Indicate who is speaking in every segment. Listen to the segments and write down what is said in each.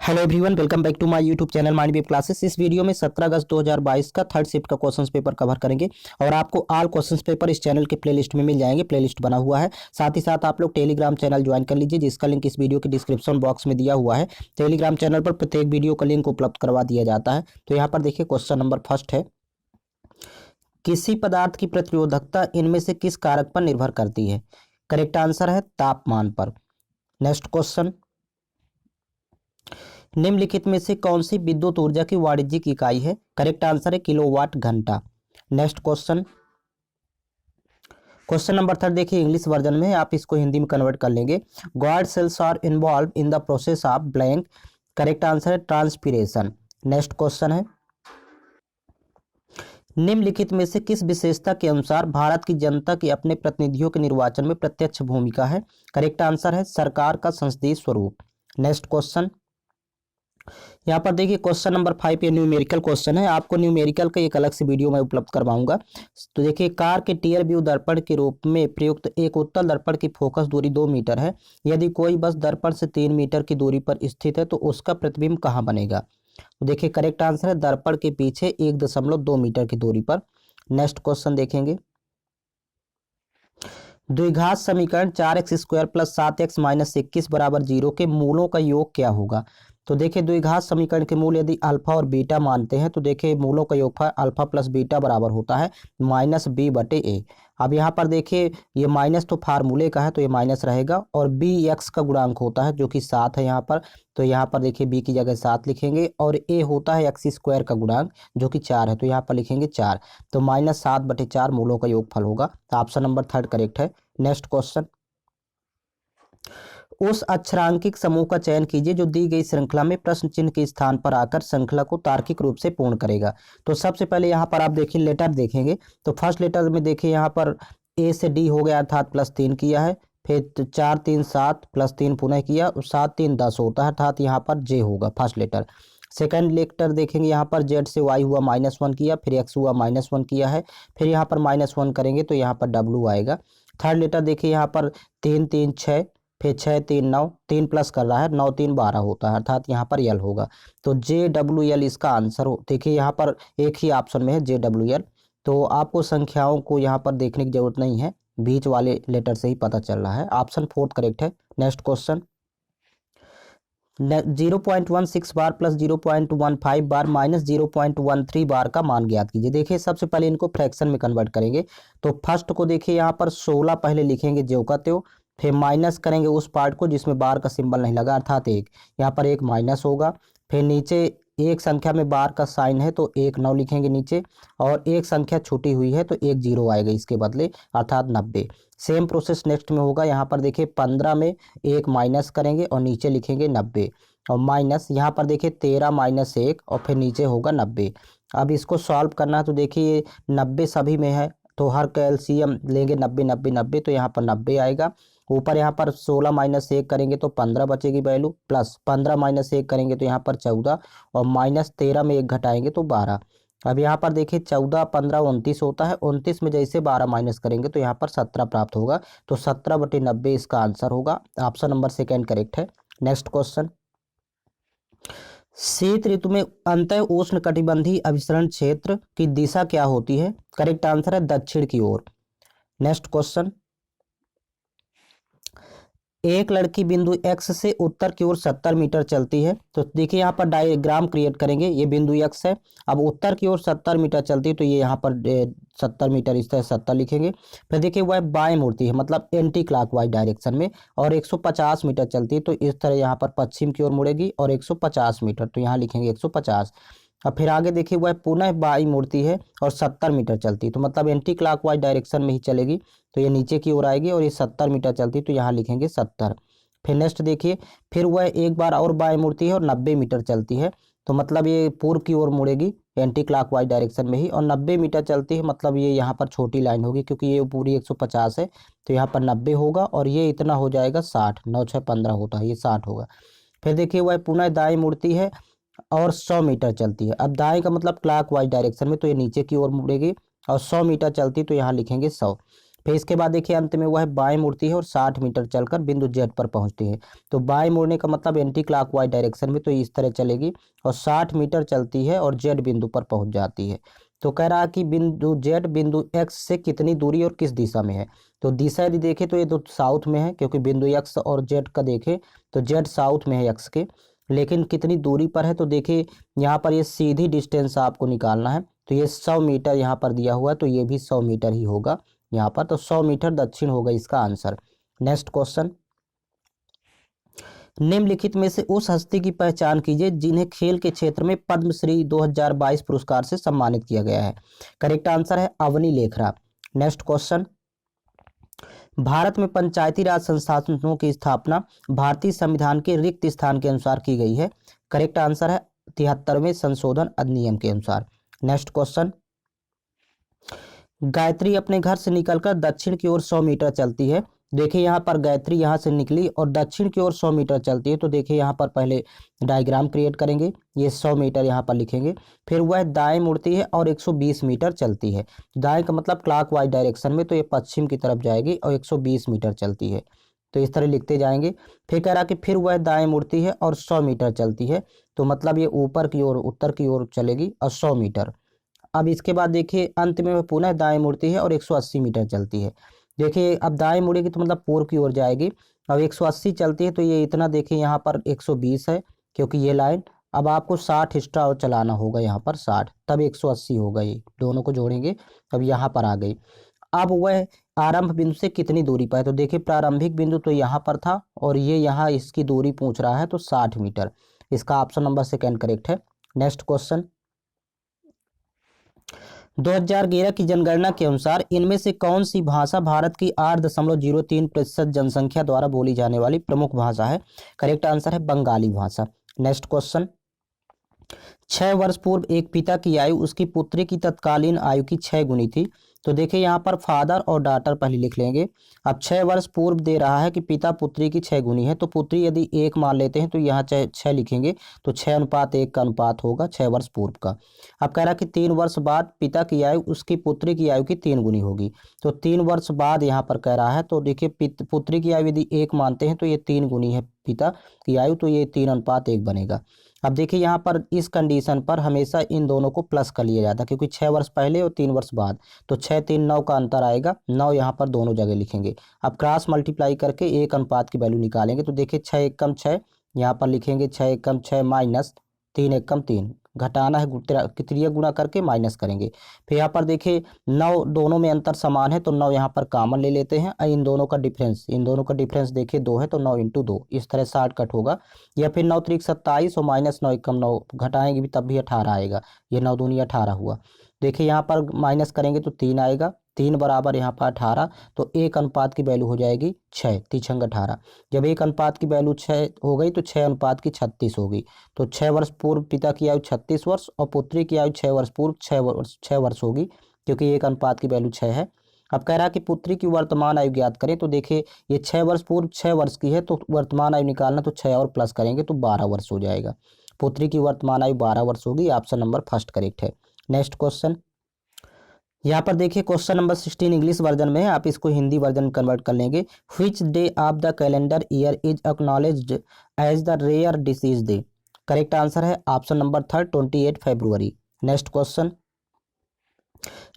Speaker 1: Hello everyone, welcome back to my YouTube channel mind wave classes. इस video में 17 अगस्त 2022 का थर्ड शिफ्ट का क्वेश्चंस पेपर कवर करेंगे और आपको ऑल क्वेश्चंस पेपर इस चैनल के प्लेलिस्ट में मिल जाएंगे। प्लेलिस्ट बना हुआ है। साथ ही साथ आप लोग टेलीग्राम चैनल ज्वाइन कर लीजिए, जिसका लिंक इस वीडियो के डिस्क्रिप्शन बॉक्स में दिया हुआ है। टेलीग्राम चैनल पर प्रत्येक वीडियो का लिंक उपलब्ध करवा दिया जाता है। तो यहाँ पर देखिए, क्वेश्चन नंबर फर्स्ट है, किसी पदार्थ की प्रतिरोधकता इनमें से किस कारक पर निर्भर करती है? करेक्ट आंसर है तापमान पर। नेक्स्ट क्वेश्चन, निम्नलिखित में से कौन सी विद्युत ऊर्जा की वाणिज्यिक इकाई है? करेक्ट आंसर है किलोवाट घंटा। Next question, question number third देखिए, इंग्लिश वर्जन में है, आप इसको हिंदी में कन्वर्ट कर लेंगे। Guard cells are involve in the process of blank. Correct answer है ट्रांसपिरेशन। नेक्स्ट क्वेश्चन है, निम्नलिखित में से किस विशेषता के अनुसार भारत की जनता की अपने प्रतिनिधियों के निर्वाचन में प्रत्यक्ष भूमिका है? करेक्ट आंसर है सरकार का संसदीय स्वरूप। नेक्स्ट क्वेश्चन, यहाँ पर देखिए क्वेश्चन नंबर 5 ये न्यूमेरिकल क्वेश्चन है। आपको न्यूमेरिकल का एक अलग से वीडियो मैं उपलब्ध करवाऊंगा। तो देखिए, कार के टियर व्यू दर्पण के रूप में प्रयुक्त एक उत्तल दर्पण की फोकस दूरी 2 मीटर है। यदि कोई बस दर्पण से 3 मीटर की दूरी पर स्थित है तो उसका प्रतिबिंब कहाँ बनेगा? तो देखिए, करेक्ट आंसर है दर्पण के पीछे 1.2 मीटर की दूरी पर। नेक्स्ट क्वेश्चन देखेंगे, द्विघात समीकरण 4x² प्लस 7x माइनस 21 बराबर 0 के मूलों का योग क्या होगा? तो देखिए, द्विघात समीकरण के मूल यदि अल्फा और बीटा मानते हैं तो देखिए मूलों का योगफल अल्फा प्लस बीटा बराबर होता है -b/a। अब यहाँ पर देखिए, ये माइनस तो फार्मूले का है तो ये माइनस रहेगा, और b x का गुणांक होता है जो कि 7 है यहाँ पर। तो यहाँ पर देखिए b की जगह 7 लिखेंगे, और a होता है x² का गुणांक जो कि 4 है, तो यहाँ पर लिखेंगे 4। तो -7/4 मूलों का योगफल होगा। तो ऑप्शन नंबर थर्ड करेक्ट है। नेक्स्ट क्वेश्चन, उस अक्षरांकित समूह का चयन कीजिए जो दी गई श्रृंखला में प्रश्न चिन्ह के स्थान पर आकर श्रृंखला को तार्किक रूप से पूर्ण करेगा। तो सबसे पहले यहाँ पर आप देखिए लेटर देखेंगे, तो फर्स्ट लेटर में देखिए यहाँ पर ए से डी हो गया, अर्थात +3 किया है। फिर 4 3 7 +3 पुनः किया, और 7 3 10 होता है, अर्थात यहाँ पर जे होगा फर्स्ट लेटर। सेकंड लेटर देखेंगे, यहाँ पर जेड से वाई हुआ -1 किया, फिर एक्स हुआ -1 किया है, फिर यहाँ पर -1 करेंगे तो यहाँ पर डब्लू आएगा। थर्ड लेटर देखिए, यहाँ पर 3 3 6, फिर 6 3 9, 3 प्लस कर रहा है, 9 3 12 होता है, अर्थात यहाँ पर यल होगा। तो JWL इसका आंसर हो। देखिए यहाँ पर एक ही ऑप्शन में है JWL। तो आपको संख्याओं को यहाँ पर देखने की जरूरत नहीं है, बीच वाले लेटर से ही पता चल रहा है। ऑप्शन फोर्थ करेक्ट है। नेक्स्ट क्वेश्चन, 0.16 बार प्लस 0.15 बार माइनस 0.13 बार का मान ज्ञात कीजिए। देखिए सबसे पहले इनको फ्रैक्शन में कन्वर्ट करेंगे। तो फर्स्ट को देखिए, यहाँ पर 16 पहले लिखेंगे ज्यों का त्यों, फिर माइनस करेंगे उस पार्ट को जिसमें बार का सिंबल नहीं लगा, अर्थात 1। यहाँ पर 1 माइनस होगा। फिर नीचे एक संख्या में बार का साइन है तो 1 9 लिखेंगे नीचे, और एक संख्या छूटी हुई है तो 1 0 आएगा इसके बदले, अर्थात 90। सेम प्रोसेस नेक्स्ट में होगा। यहाँ पर देखिए 15 में 1 माइनस करेंगे और नीचे लिखेंगे 90, और माइनस यहाँ पर देखिए 13 - 1 और फिर नीचे होगा 90। अब इसको सॉल्व करना है तो देखिए 90 सभी में है तो हर का एलसीएम लेंगे 90 90 90, तो यहाँ पर 90 आएगा। ऊपर यहाँ पर 16 - 1 करेंगे तो 15 बचेगी वैल्यू, प्लस 15 - 1 करेंगे तो यहाँ पर 14, और -13 में 1 घटाएंगे तो 12। अब यहाँ पर देखिए 14 15 29 होता है, 29 में जैसे 12 माइनस करेंगे तो यहाँ पर 17 प्राप्त होगा। तो 17/90 इसका आंसर होगा। ऑप्शन नंबर सेकेंड करेक्ट है। नेक्स्ट क्वेश्चन, शीत ऋतु में अंतः उष्ण कटिबंधीय अभिसरण क्षेत्र की दिशा क्या होती है? करेक्ट आंसर है दक्षिण की ओर। नेक्स्ट क्वेश्चन, एक लड़की बिंदु x से उत्तर की ओर 70 मीटर चलती है। तो देखिए यहाँ पर डायग्राम क्रिएट करेंगे, ये बिंदु x है। अब उत्तर की ओर 70 मीटर चलती है तो ये यहाँ पर 70 मीटर, इस तरह 70 लिखेंगे। फिर देखिए वह बाएं मुड़ती है, मतलब एंटी क्लॉकवाइज डायरेक्शन में, और 150 मीटर चलती है तो इस तरह यहाँ पर पश्चिम की ओर मुड़ेगी, और 150 मीटर तो यहाँ लिखेंगे 150। अब फिर आगे देखिए वह पुनः बाई मुड़ती है और 70 मीटर चलती है, तो मतलब एंटी क्लॉकवाइज डायरेक्शन में ही चलेगी, तो ये नीचे की ओर आएगी, और ये 70 मीटर चलती है तो यहाँ लिखेंगे 70। फिर नेक्स्ट देखिए, फिर वह एक बार और बाएं मुड़ती है और 90 मीटर चलती है, तो मतलब ये पूर्व की ओर मुड़ेगी एंटी क्लॉकवाइज डायरेक्शन में ही, और 90 मीटर चलती है, मतलब ये यहाँ पर छोटी लाइन होगी क्योंकि ये पूरी 150 है, तो यहाँ पर 90 होगा, और ये इतना हो जाएगा 60, 9 6 15 होता है, ये 60 होगा। फिर देखिए वह पुनः दाएं मुड़ती है और 100 मीटर चलती है। अब दाएं का मतलब क्लॉकवाइज डायरेक्शन में, तो ये नीचे की ओर मुड़ेगी, और 100 मीटर चलती तो यहाँ लिखेंगे 100। फिर इसके बाद देखिए अंत में वह बाएं मुड़ती है और 60 मीटर चलकर बिंदु जेड पर पहुंचती है। तो बाएं मुड़ने का मतलब एंटी क्लॉकवाइज डायरेक्शन में, तो इस तरह चलेगी और 60 मीटर चलती है और जेड बिंदु पर पहुंच जाती है। तो कह रहा है कि बिंदु जेड बिंदु एक्स से कितनी दूरी और किस दिशा में है। तो दिशा यदि देखें तो ये तो साउथ में है, क्योंकि बिंदु एक्स और जेड का देखें तो जेड साउथ में है एक्स के, लेकिन कितनी दूरी पर है। तो देखिए यहाँ पर ये सीधी डिस्टेंस आपको निकालना है, तो ये 100 मीटर यहाँ पर दिया हुआ है, तो ये भी 100 मीटर ही होगा यहाँ पर। तो 100 मीटर दक्षिण होगा इसका आंसर। नेक्स्ट क्वेश्चन, निम्नलिखित में से उस हस्ती की पहचान कीजिए जिन्हें खेल के क्षेत्र में पद्मश्री 2022 पुरस्कार से सम्मानित किया गया है। करेक्ट आंसर है अवनी लेखरा। नेक्स्ट क्वेश्चन, भारत में पंचायती राज संस्थानों की स्थापना भारतीय संविधान के रिक्त स्थान के अनुसार की गई है। करेक्ट आंसर है 73वें संशोधन अधिनियम के अनुसार। नेक्स्ट क्वेश्चन, गायत्री अपने घर से निकलकर दक्षिण की ओर 100 मीटर चलती है। देखिए यहाँ पर गायत्री यहाँ से निकली और दक्षिण की ओर 100 मीटर चलती है। तो देखिए यहाँ पर पहले डायग्राम क्रिएट करेंगे, ये 100 मीटर यहाँ पर लिखेंगे। फिर वह दाएं मुड़ती है और 120 मीटर चलती है। दाएं का मतलब क्लॉकवाइज डायरेक्शन में, तो ये पश्चिम की तरफ जाएगी और 120 मीटर चलती है। तो इस तरह लिखते जाएंगे। फिर कह रहा कि फिर वह दाएं मुड़ती है और 100 मीटर चलती है, तो मतलब ये ऊपर की ओर उत्तर की ओर चलेगी और 100 मीटर। अब इसके बाद देखिए अंत में वह पुनः दाएं मुड़ती है और 180 मीटर चलती है। देखिए अब दाएं मुड़ेगी तो मतलब पूर्व की ओर जाएगी। अब 180 चलती है तो ये इतना, देखिए यहाँ पर 120 है क्योंकि ये लाइन। अब आपको 60 एक्स्ट्रा और चलाना होगा यहाँ पर 60, तब 180 होगा। ये दोनों को जोड़ेंगे, अब यहाँ पर आ गई। अब वह आरंभ बिंदु से कितनी दूरी पर है। तो देखिए प्रारंभिक बिंदु तो यहाँ पर था और ये यहाँ इसकी दूरी पूछ रहा है, तो 60 मीटर। इसका ऑप्शन नंबर सेकेंड करेक्ट है। नेक्स्ट क्वेश्चन, 2011 की जनगणना के अनुसार इनमें से कौन सी भाषा भारत की 8.03% जनसंख्या द्वारा बोली जाने वाली प्रमुख भाषा है। करेक्ट आंसर है बंगाली भाषा। नेक्स्ट क्वेश्चन, 6 वर्ष पूर्व एक पिता की आयु उसकी पुत्री की तत्कालीन आयु की 6 गुनी थी। तो देखिए यहाँ पर फादर और डॉटर पहले लिख लेंगे। अब 6 वर्ष पूर्व दे रहा है कि पिता पुत्री की 6 गुनी है, तो पुत्री यदि 1 मान लेते हैं तो यहाँ 6 लिखेंगे, तो 6:1 का अनुपात होगा 6 वर्ष पूर्व का। अब कह रहा कि 3 वर्ष बाद पिता की आयु उसकी पुत्री की आयु की 3 गुनी होगी। तो 3 वर्ष बाद यहाँ पर कह रहा है, तो देखिए पुत्री की आयु यदि 1 मानते हैं तो ये 3 गुनी है पिता की आयु, तो ये 3:1 बनेगा। अब देखिए यहाँ पर इस कंडीशन पर हमेशा इन दोनों को प्लस कर लिया जाता है, क्योंकि 6 वर्ष पहले और 3 वर्ष बाद, तो 6 3 9 का अंतर आएगा, 9 यहाँ पर दोनों जगह लिखेंगे। अब क्रॉस मल्टीप्लाई करके 1 अनुपात की वैल्यू निकालेंगे। तो देखिए 6 एकम 6 यहाँ पर लिखेंगे, 6 एकम 6 माइनस 3 एकम 3, घटाना है तृतीय गुणा करके माइनस करेंगे। फिर यहाँ पर देखिए 9 दोनों में अंतर समान है, तो 9 यहाँ पर कॉमन ले लेते हैं। इन दोनों का डिफरेंस देखिए 2 है, तो 9 × 2 इस तरह 60 कट होगा। या फिर 9 3 27 और माइनस 9 एकम 9 घटाएंगे भी तब भी 18 आएगा। ये 9 दूनी 18 हुआ। देखिए यहाँ पर माइनस करेंगे तो 3 आएगा, 3 बराबर यहाँ पर 18, तो 1 अनुपात की वैल्यू हो जाएगी 6, 3 × 18। जब 1 अनुपात की वैल्यू 6 हो गई तो 6 अनुपात की 36 होगी। तो 6 वर्ष पूर्व पिता की आयु 36 वर्ष और पुत्री की आयु 6 वर्ष पूर्व 6 वर्ष होगी, क्योंकि 1 अनुपात की वैल्यू 6 है। अब कह रहा है कि पुत्री की वर्तमान आयु ज्ञात करें। तो देखिए ये 6 वर्ष पूर्व 6 वर्ष की है, तो वर्तमान आयु निकालना, तो 6 और प्लस करेंगे तो 12 वर्ष हो जाएगा। पुत्री की वर्तमान आयु 12 वर्ष होगी। ऑप्शन नंबर फर्स्ट करेक्ट है। नेक्स्ट क्वेश्चन, यहाँ पर देखिए क्वेश्चन नंबर 16 इंग्लिश वर्जन में है, आप इसको हिंदी वर्जन में कन्वर्ट कर लेंगे। Which day of the calendar year is acknowledged as the rare disease day. Correct answer है ऑप्शन नंबर थर्ड 28 फरवरी। नेक्स्ट क्वेश्चन,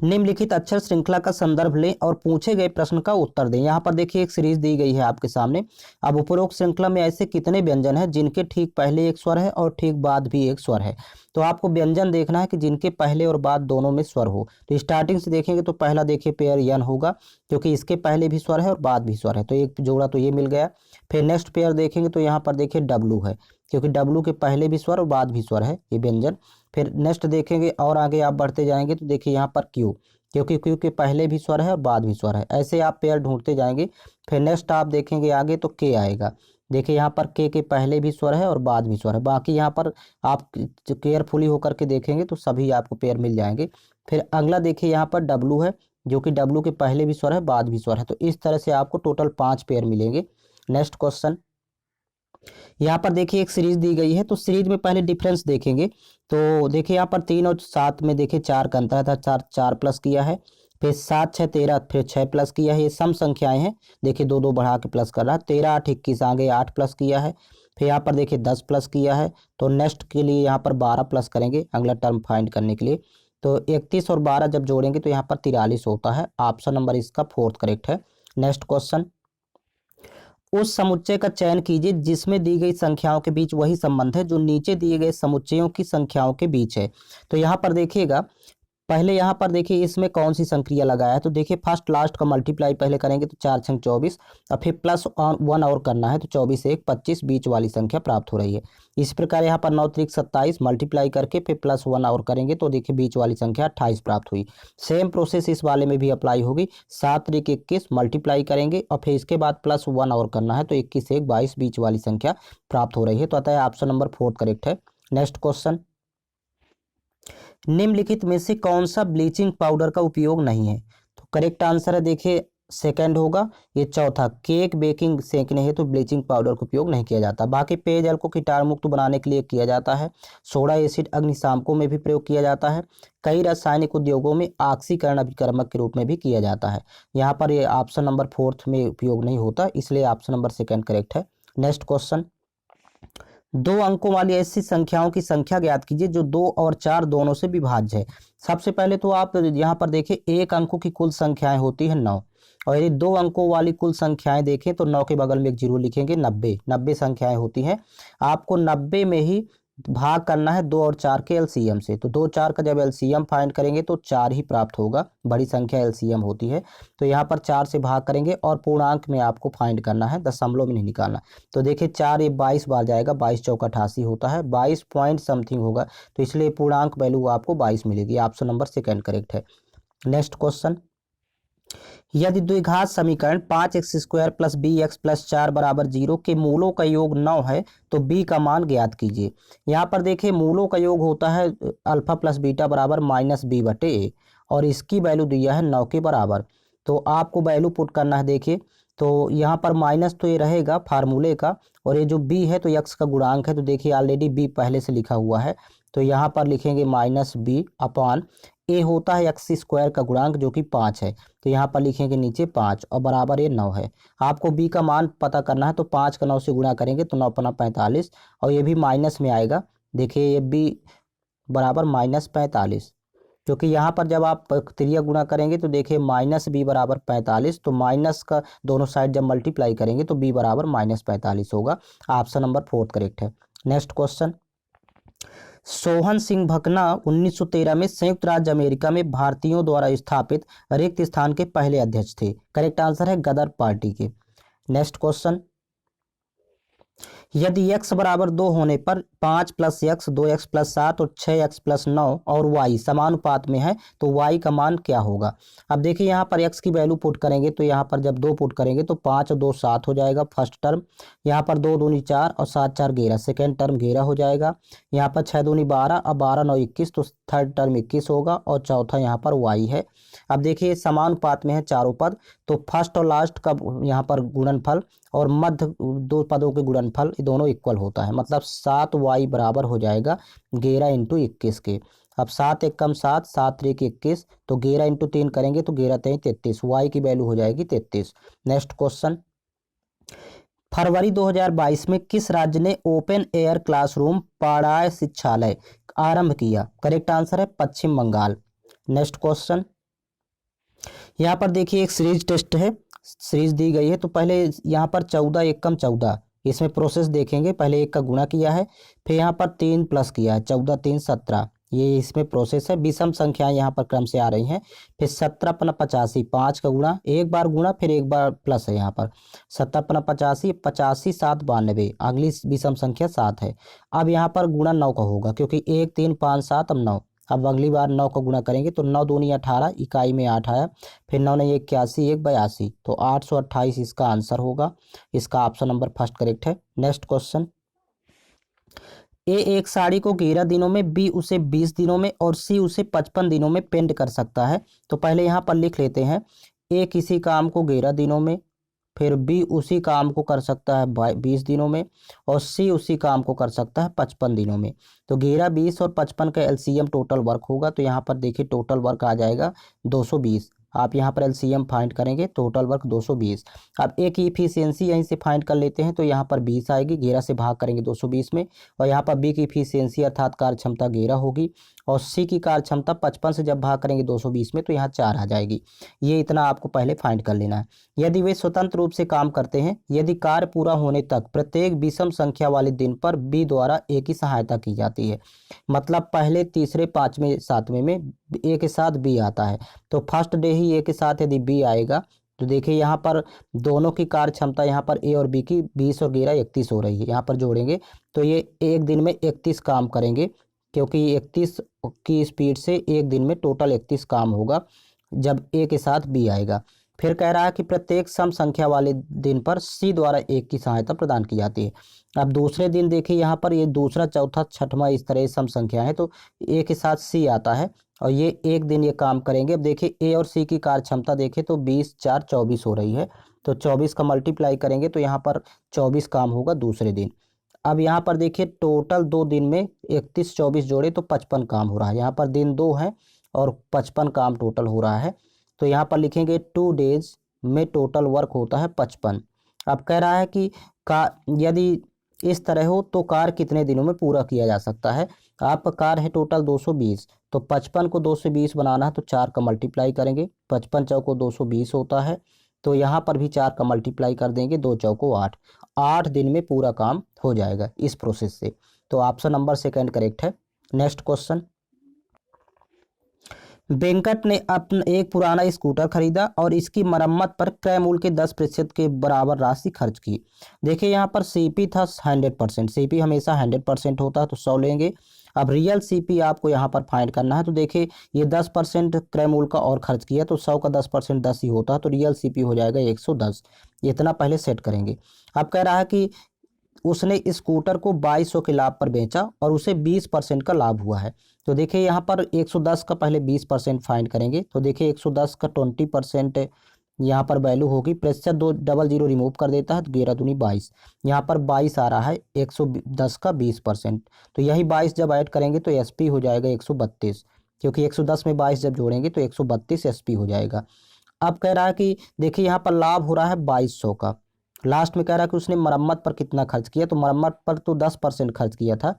Speaker 1: निम्नलिखित अक्षर श्रृंखला का संदर्भ लें और पूछे गए प्रश्न का उत्तर दें। यहाँ पर देखिए एक सीरीज दी गई है आपके सामने। अब उपरोक्त श्रृंखला में ऐसे कितने व्यंजन हैं जिनके ठीक पहले एक स्वर है और ठीक बाद भी एक स्वर है। तो आपको व्यंजन देखना है कि जिनके पहले और बाद दोनों में स्वर हो। तो स्टार्टिंग से देखेंगे तो पहला देखिए पेयर यन होगा, क्योंकि इसके पहले भी स्वर है और बाद भी स्वर है, तो एक जोड़ा तो ये मिल गया। फिर नेक्स्ट पेयर देखेंगे तो यहाँ पर देखिए डब्लू है, क्योंकि डब्लू के पहले भी स्वर और बाद भी स्वर है ये व्यंजन। फिर नेक्स्ट देखेंगे और आगे आप बढ़ते जाएंगे तो देखिए यहाँ पर क्यू, क्योंकि क्यू के पहले भी स्वर है और बाद भी स्वर है। ऐसे आप पेयर ढूंढते जाएंगे। फिर नेक्स्ट आप देखेंगे आगे तो के आएगा। देखिए यहाँ पर के पहले भी स्वर है और बाद भी स्वर है। बाकी यहाँ पर आप केयरफुली होकर के देखेंगे तो सभी आपको पेयर मिल जाएंगे। फिर अगला देखिए यहाँ पर डब्लू है, जो कि डब्लू के पहले भी स्वर है बाद भी स्वर है। तो इस तरह से आपको टोटल 5 पेयर मिलेंगे। नेक्स्ट क्वेश्चन, यहाँ पर देखिए एक सीरीज दी गई है, तो सीरीज में पहले डिफरेंस देखेंगे। तो देखिए यहाँ पर 3 और 7 में देखिए 4 का अंतर था, 4 प्लस किया है। फिर 7 6 13, फिर 6 प्लस किया है, ये सम संख्याएं हैं, देखिए दो दो बढ़ा के प्लस कर रहा है। 13 8 21 आगे 8 प्लस किया है, फिर यहाँ पर देखिए 10 प्लस किया है। तो नेक्स्ट के लिए यहाँ पर 12 प्लस करेंगे अगला टर्म फाइंड करने के लिए। तो 31 और 12 जब जोड़ेंगे तो यहाँ पर 43 होता है। ऑप्शन नंबर इसका फोर्थ करेक्ट है। नेक्स्ट क्वेश्चन, उस समुच्चय का चयन कीजिए जिसमें दी गई संख्याओं के बीच वही संबंध है जो नीचे दिए गए समुच्चयों की संख्याओं के बीच है। तो यहाँ पर देखिएगा, पहले यहाँ पर देखिए इसमें कौन सी संक्रिया लगाया है। तो देखिए फर्स्ट लास्ट का मल्टीप्लाई पहले करेंगे तो 4 छंग 24, और फिर प्लस 1 और करना है तो 24 1 25 बीच वाली संख्या प्राप्त हो रही है। इस प्रकार यहाँ पर 9 त्रिक 27 मल्टीप्लाई करके फिर प्लस 1 और करेंगे तो देखिए बीच वाली संख्या 28 प्राप्त हुई। सेम प्रोसेस इस वाले में भी अप्लाई होगी। 7 त्रिक 21 मल्टीप्लाई करेंगे और फिर इसके बाद प्लस 1 और करना है तो 21 1 22 बीच वाली संख्या प्राप्त हो रही है। तो अतः ऑप्शन नंबर फोर्थ करेक्ट है। नेक्स्ट क्वेश्चन, निम्नलिखित में से कौन सा ब्लीचिंग पाउडर का उपयोग नहीं है। तो करेक्ट आंसर है देखिए सेकंड होगा। ये चौथा, केक बेकिंग सेकने है तो ब्लीचिंग पाउडर का उपयोग नहीं किया जाता। बाकी पेयजल को कीटाणु मुक्त बनाने के लिए किया जाता है। सोडा एसिड अग्निशामकों में भी प्रयोग किया जाता है। कई रासायनिक उद्योगों में ऑक्सीकरण अभिकर्मक के रूप में भी किया जाता है। यहाँ पर ये ऑप्शन नंबर फोर्थ में उपयोग नहीं होता, इसलिए ऑप्शन नंबर सेकंड करेक्ट है। नेक्स्ट क्वेश्चन, 2 अंकों वाली ऐसी संख्याओं की संख्या ज्ञात कीजिए जो 2 और 4 दोनों से विभाज्य है। सबसे पहले तो आप यहाँ पर देखिए 1 अंकों की कुल संख्याएं होती है 9, और यदि 2 अंकों वाली कुल संख्याएं देखें तो 9 के बगल में एक जीरो लिखेंगे। 90 संख्याएं होती हैं। आपको 90 में ही भाग करना है 2 और 4 के एलसीएम से। तो 2 4 का जब एलसीएम फाइंड करेंगे तो 4 ही प्राप्त होगा, बड़ी संख्या एलसीएम होती है। तो यहाँ पर 4 से भाग करेंगे और पूर्णांक में आपको फाइंड करना है, दशमलव में नहीं निकालना। तो देखिए 4 ये 22 बार जाएगा, 22 चौका 88 होता है, 22 पॉइंट समथिंग होगा। तो इसलिए पूर्णांक वैल्यू आपको 22 मिलेगी। ऑप्शन नंबर सेकंड करेक्ट है। नेक्स्ट क्वेश्चन, यदि द्विघात समीकरण 5x² plus B x plus 4 बराबर 0 के मूलों का योग 9 है तो b का मान ज्ञात कीजिए। यहाँ पर देखिए मूलों का योग होता है अल्फा प्लस बीटा बराबर -b/a, और इसकी वैल्यू दिया है 9 के बराबर। तो आपको वैल्यू पुट करना है। देखिए तो यहाँ पर माइनस तो ये रहेगा फार्मूले का, और ये जो b है तो x का गुणांक है। तो देखिए ऑलरेडी b पहले से लिखा हुआ है, तो यहाँ पर लिखेंगे -b अपॉन a होता है x² का गुणांक जो कि 5 है। तो यहाँ पर लिखेंगे नीचे 5 और बराबर ये 9 है। आपको b का मान पता करना है तो 5 का 9 से गुणा करेंगे तो 9 पन्ना 45, और ये भी माइनस में आएगा। देखिए ये b बराबर -45, क्योंकि यहाँ पर जब आप त्रिया गुणा करेंगे तो देखिए -b बराबर 45, तो माइनस का दोनों साइड जब मल्टीप्लाई करेंगे तो b बराबर -45 होगा। ऑप्शन नंबर फोर्थ करेक्ट है। नेक्स्ट क्वेश्चन, सोहन सिंह भकना 1913 में संयुक्त राज्य अमेरिका में भारतीयों द्वारा स्थापित रिक्त स्थान के पहले अध्यक्ष थे। करेक्ट आंसर है गदर पार्टी के। नेक्स्ट क्वेश्चन, यदि x बराबर 2 होने पर 5 प्लस x 2x प्लस 7 और 6x प्लस 9 और y समानुपात में है तो y का मान क्या होगा। अब देखिए यहाँ पर x की वैल्यू पुट करेंगे तो यहाँ पर जब 2 पुट करेंगे तो 5 और 2 7 हो जाएगा फर्स्ट टर्म। यहाँ पर 2 दूनी 4 और 7 4 11 सेकेंड टर्म 11 हो जाएगा। यहाँ पर 6 दूनी 12 और 12 9 21, तो थर्ड टर्म 21 होगा, और चौथा यहाँ पर y है। अब देखिए समानुपात में है चारों पद, तो फर्स्ट और लास्ट का यहाँ पर गुणनफल और मध्य दो पदों के गुणनफल दोनों इक्वल होता है, मतलब 7y बराबर हो जाएगा 11 इंटू 21 के। अब 7 एक कम 7, 7 3 21, तो 11 इंटू 3 करेंगे तो 11 3 33, y की वैल्यू हो जाएगी 33। नेक्स्ट क्वेश्चन, फरवरी 2022 में किस राज्य ने ओपन एयर क्लासरूम पढ़ाई शिक्षालय आरंभ किया। करेक्ट आंसर है पश्चिम बंगाल। नेक्स्ट क्वेश्चन, यहाँ पर देखिए एक सीरीज टेस्ट है, सीरीज दी गई है। तो पहले यहाँ पर 14 एक कम 14, इसमें प्रोसेस देखेंगे। पहले 1 का गुणा किया है, फिर यहाँ पर 3 प्लस किया है, 14 3 17, ये इसमें प्रोसेस है। विषम संख्याएं यहाँ पर क्रम से आ रही हैं। फिर 17 पन्ना 85, 5 का गुणा, एक बार गुणा फिर एक बार प्लस है। यहाँ पर 17 पन्ना 85, 85 7 92, अगली विषम संख्या 7 है। अब यहाँ पर गुणा 9 का होगा, क्योंकि 1 3 5 7 अब 9। अब अगली बार 9 का गुणा करेंगे तो 9 दूनी 18, इकाई में 8 आया, फिर 9 ने 81 1 82, तो 828 इसका आंसर होगा। इसका ऑप्शन नंबर फर्स्ट करेक्ट है। नेक्स्ट क्वेश्चन, ए एक साड़ी को 11 दिनों में, बी उसे 20 दिनों में और सी उसे 55 दिनों में पेंट कर सकता है। तो पहले यहाँ पर लिख लेते हैं, ए किसी काम को 11 दिनों में, फिर बी उसी काम को कर सकता है 20 दिनों में, और सी उसी काम को कर सकता है 55 दिनों में। तो 11 20 और 55 का एलसीएम टोटल वर्क होगा। तो यहाँ पर देखिए टोटल वर्क आ जाएगा 220। आप यहाँ पर एलसीएम फाइंड करेंगे, टोटल वर्क 220। अब ए की इफिशियंसी यहीं से फाइंड कर लेते हैं, तो यहाँ पर 20 आएगी, 11 से भाग करेंगे 220 में, और यहाँ पर बी की इफिशियंसी अर्थात कार्य क्षमता 11 होगी, और सी की कार्य क्षमता 55 से जब भाग करेंगे 220 में तो यहाँ 4 आ जाएगी। ये इतना आपको पहले फाइंड कर लेना है। यदि वे स्वतंत्र रूप से काम करते हैं, यदि कार्य पूरा होने तक प्रत्येक विषम संख्या वाले दिन पर बी द्वारा ए की सहायता की जाती है, मतलब पहले, तीसरे, पाँचवें, सातवें में ए के साथ बी आता है, तो फर्स्ट डे ही ए के साथ यदि बी आएगा तो देखिए यहाँ पर दोनों की कार्य क्षमता, यहाँ पर ए और बी की 20 और 11 31 हो रही है, यहाँ पर जोड़ेंगे तो ये एक दिन में 31 काम करेंगे, क्योंकि 31 की स्पीड से एक दिन में टोटल 31 काम होगा जब ए के साथ बी आएगा। फिर कह रहा है कि प्रत्येक सम संख्या वाले दिन पर सी द्वारा एक की सहायता प्रदान की जाती है। अब दूसरे दिन देखिए यहाँ पर ये दूसरा, चौथा, छठवां इस तरह सम संख्या है, तो ए के साथ सी आता है और ये एक दिन ये काम करेंगे। अब देखिए ए और सी की कार्य क्षमता देखें तो 20 4 24 हो रही है, तो 24 का मल्टीप्लाई करेंगे तो यहाँ पर 24 काम होगा दूसरे दिन। अब यहाँ पर देखिए टोटल 2 दिन में 31 24 जोड़े तो 55 काम हो रहा है, यहाँ पर दिन 2 है और 55 काम टोटल हो रहा है, तो यहाँ पर लिखेंगे 2 डेज में टोटल वर्क होता है 55। अब कह रहा है कि यदि इस तरह हो तो कार्य कितने दिनों में पूरा किया जा सकता है। आपका कार्य है टोटल 220, तो 55 को 220 बनाना है तो 4 का मल्टीप्लाई करेंगे, 55 चौको 220 होता है, तो यहाँ पर भी 4 का मल्टीप्लाई कर देंगे, 2 चौको 8, 8 दिन में पूरा काम हो जाएगा इस प्रोसेस से। तो ऑप्शन नंबर सेकंड करेक्ट है। नेक्स्ट क्वेश्चन, वेंकट ने अपना एक पुराना स्कूटर खरीदा और इसकी मरम्मत पर क्रय मूल्य के 10% के बराबर राशि खर्च की। देखिए यहाँ पर सीपी था 100%, सीपी हमेशा 100% होता है तो 100 लेंगे। अब रियल सीपी आपको यहाँ पर फाइंड करना है, तो देखिए ये 10% क्रय मूल्य का और खर्च किया तो 100 का 10% 10 ही होता है, तो रियल सीपी हो जाएगा 110। इतना पहले सेट करेंगे। अब कह रहा है कि उसने स्कूटर को 2200 के लाभ पर बेचा और उसे 20% का लाभ हुआ है, तो देखिए यहाँ पर 110 का पहले 20% फाइंड करेंगे, तो देखिए 110 का 20% यहाँ पर वैल्यू होगी, प्रतिशत 2 डबल जीरो रिमूव कर देता है तो 11 दूनी 22, यहाँ पर 22 आ रहा है, 110 का 20%, तो यही 22 जब ऐड करेंगे तो एसपी हो जाएगा 132, क्योंकि 110 में 22 जब जोड़ेंगे तो 132 एसपी हो जाएगा। अब कह रहा है कि देखिए यहाँ पर लाभ हो रहा है 2200 का, लास्ट में कह रहा है कि उसने मरम्मत पर कितना खर्च किया, तो मरम्मत पर तो 10% खर्च किया था,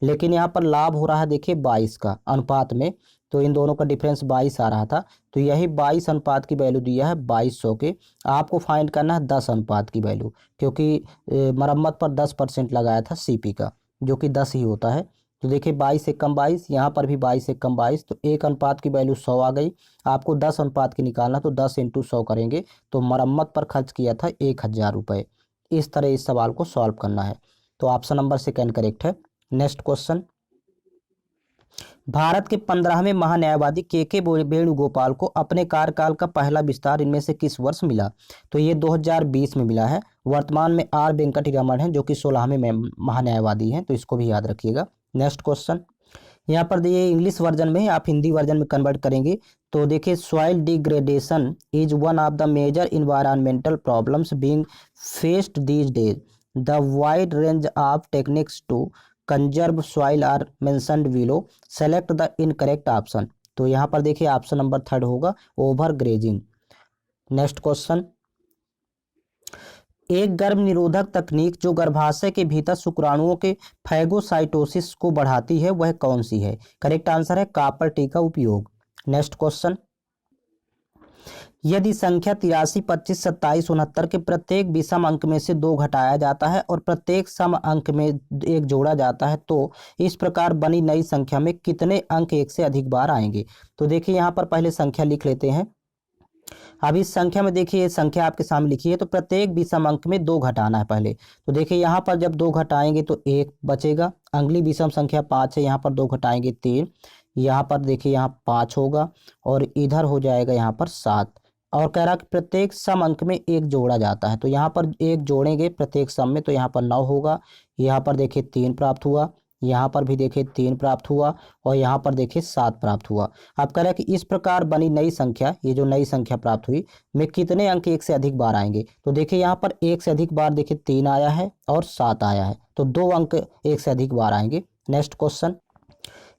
Speaker 1: लेकिन यहाँ पर लाभ हो रहा है देखिए 22 का अनुपात में, तो इन दोनों का डिफरेंस 22 आ रहा था, तो यही 22 अनुपात की वैल्यू दिया है 2200 के। आपको फाइंड करना है 10 अनुपात की वैल्यू, क्योंकि मरम्मत पर 10% लगाया था सीपी का, जो कि 10 ही होता है। तो देखिए 22 से कम 22, यहाँ पर भी 22 से कम 22, तो 1 अनुपात की वैल्यू 100 आ गई। आपको 10 अनुपात की निकालना, तो 10 इंटू 100 करेंगे तो मरम्मत पर खर्च किया था 1000 रुपये। इस तरह इस सवाल को सॉल्व करना है, तो ऑप्शन नंबर सेकंड करेक्ट है। नेक्स्ट क्वेश्चन, भारत के 15वें महान्यायवादी के वेणुगोपाल को अपने कार्यकाल का पहला विस्तार इनमें से किस वर्ष मिला, तो ये 2020 में मिला है। वर्तमान में आर वेंकटरमण हैं जो कि 16वें महान्यायवादी हैं, तो इसको भी याद रखिएगा। नेक्स्ट क्वेश्चन, यहाँ पर ये इंग्लिश वर्जन में, आप हिंदी वर्जन में कन्वर्ट करेंगे तो देखिए, soil degradation is one of the major environmental problems being faced these days. The wide range of techniques to conserve soil are mentioned below, select the incorrect option. तो यहाँ पर देखिए ऑप्शन नंबर थर्ड होगा, over grazing. Next question, एक गर्भ निरोधक तकनीक जो गर्भाशय के भीतर शुक्राणुओं के फैगोसाइटोसिस को बढ़ाती है वह कौन सी है? करेक्ट आंसर है कॉपर टी का उपयोग। नेक्स्ट क्वेश्चन, यदि संख्या 83 25 27 69 के प्रत्येक विषम अंक में से 2 घटाया जाता है और प्रत्येक सम अंक में 1 जोड़ा जाता है तो इस प्रकार बनी नई संख्या में कितने अंक एक से अधिक बार आएंगे? तो देखिए यहाँ पर पहले संख्या लिख लेते हैं। अब इस संख्या में देखिए, संख्या आपके सामने लिखी है, तो प्रत्येक विषम अंक में 2 घटाना है पहले, तो देखिए यहाँ पर जब 2 घटाएंगे तो 1 बचेगा। अगली विषम संख्या 5 है, यहाँ पर 2 घटाएंगे 3, यहाँ पर देखिए यहाँ 5 होगा और इधर हो जाएगा यहाँ पर 7। और कह रहा कि प्रत्येक सम अंक में 1 जोड़ा जाता है, तो यहाँ पर 1 जोड़ेंगे प्रत्येक सम में, तो यहाँ पर 9 होगा। यहाँ पर देखिए 3 प्राप्त हुआ, यहाँ पर भी देखिए 3 प्राप्त हुआ और यहाँ पर देखिए 7 प्राप्त हुआ। अब कह रहा है कि इस प्रकार बनी नई संख्या, ये जो नई संख्या प्राप्त हुई में कितने अंक एक से अधिक बार आएंगे? तो देखिए यहाँ पर एक से अधिक बार देखिए 3 आया है और 7 आया है, तो 2 अंक एक से अधिक बार आएंगे। नेक्स्ट क्वेश्चन,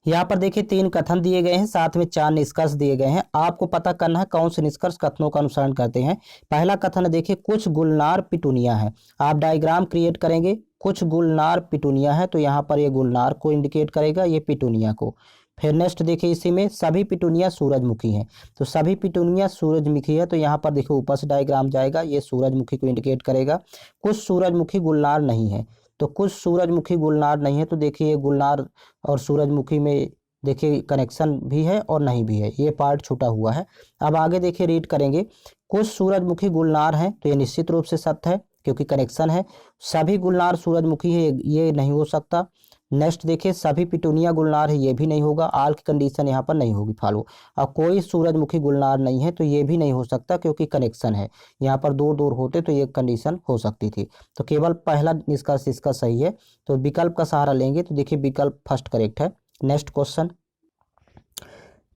Speaker 1: यहाँ पर देखिए 3 कथन दिए गए हैं, साथ में 4 निष्कर्ष दिए गए हैं। आपको पता करना है कौन से निष्कर्ष कथनों का अनुसरण करते हैं। पहला कथन देखिए, कुछ गुलनार पिटूनिया है। आप डायग्राम क्रिएट करेंगे, कुछ गुलनार पिटूनिया है तो यहाँ पर ये गुलनार को इंडिकेट करेगा, ये पिटूनिया को। फिर नेक्स्ट देखिए, इसी में सभी पिटूनिया सूरजमुखी हैं, तो सभी पिटूनिया सूरजमुखी है तो यहाँ पर देखिए ऊपर से डायग्राम जाएगा, ये सूरजमुखी को इंडिकेट करेगा। कुछ सूरजमुखी गुलनार नहीं है, तो कुछ सूरजमुखी गुलनार नहीं है तो देखिए ये गुलनार और सूरजमुखी में देखिए कनेक्शन भी है और नहीं भी है, ये पार्ट छूटा हुआ है। अब आगे देखिए रीड करेंगे, कुछ सूरजमुखी गुलनार हैं तो ये निश्चित रूप से सत्य है क्योंकि कनेक्शन है। सभी गुलनार सूरजमुखी है, ये नहीं हो सकता। नेक्स्ट देखिए, सभी पिटूनिया गुलनार है, ये भी नहीं होगा, आल की कंडीशन यहाँ पर नहीं होगी फॉलो। अब कोई सूरजमुखी गुलनार नहीं है तो ये भी नहीं हो सकता क्योंकि कनेक्शन है, यहाँ पर दूर दूर होते तो ये कंडीशन हो सकती थी। तो केवल पहला निष्कर्ष इसका सही है, तो विकल्प का सहारा लेंगे तो देखिए विकल्प फर्स्ट करेक्ट है। Next question,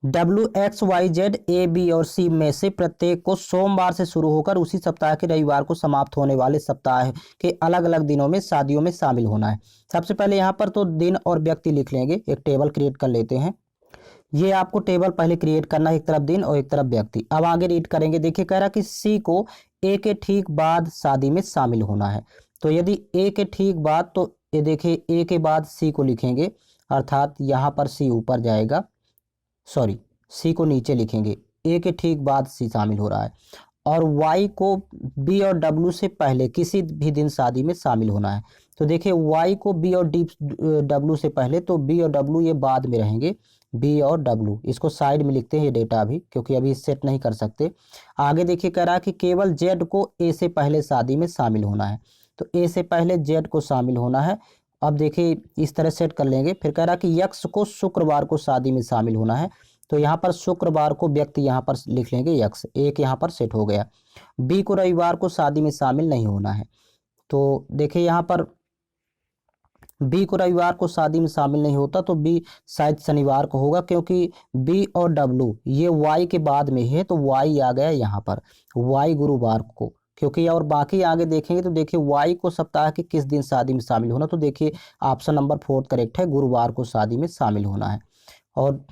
Speaker 1: WXYZ A B और C में से प्रत्येक को सोमवार से शुरू होकर उसी सप्ताह के रविवार को समाप्त होने वाले सप्ताह के अलग अलग दिनों में शादियों में शामिल होना है। सबसे पहले यहाँ पर तो दिन और व्यक्ति लिख लेंगे, एक टेबल क्रिएट कर लेते हैं। ये आपको टेबल पहले क्रिएट करना है, एक तरफ दिन और एक तरफ व्यक्ति। अब आगे रीड करेंगे, देखिए कह रहा कि C को A के ठीक बाद शादी में शामिल होना है। तो यदि A के ठीक बाद, तो ये देखिए A के बाद C को लिखेंगे, अर्थात यहाँ पर C ऊपर जाएगा, सॉरी सी को नीचे लिखेंगे, ए के ठीक बाद सी शामिल हो रहा है। और वाई को बी और डब्ल्यू से पहले किसी भी दिन शादी में शामिल होना है। तो देखिए वाई को बी और डब्ल्यू से पहले, तो बी और डब्ल्यू ये बाद में रहेंगे, बी और डब्ल्यू इसको साइड में लिखते हैं ये डेटा अभी, क्योंकि अभी सेट नहीं कर सकते। आगे देखिए कह रहा है कि केवल जेड को ए से पहले शादी में शामिल होना है, तो ए से पहले जेड को शामिल होना है। अब देखिए इस तरह सेट कर लेंगे। फिर कह रहा कि यक्स को शुक्रवार को शादी में शामिल होना है, तो यहाँ पर शुक्रवार को व्यक्ति यहाँ पर लिख लेंगे यक्स, एक यहाँ पर सेट हो गया। बी को रविवार को शादी में शामिल नहीं होना है, तो देखिए यहाँ पर बी को रविवार को शादी में शामिल नहीं होता, तो बी शायद शनिवार को होगा, क्योंकि बी और डब्ल्यू ये वाई के बाद में है, तो वाई आ गया यहाँ पर, वाई गुरुवार को। क्योंकि और बाकी आगे देखेंगे तो देखिए वाई को सप्ताह के किस दिन शादी में शामिल होना, तो देखिए ऑप्शन नंबर 4 करेक्ट है, गुरुवार को शादी में शामिल होना है। और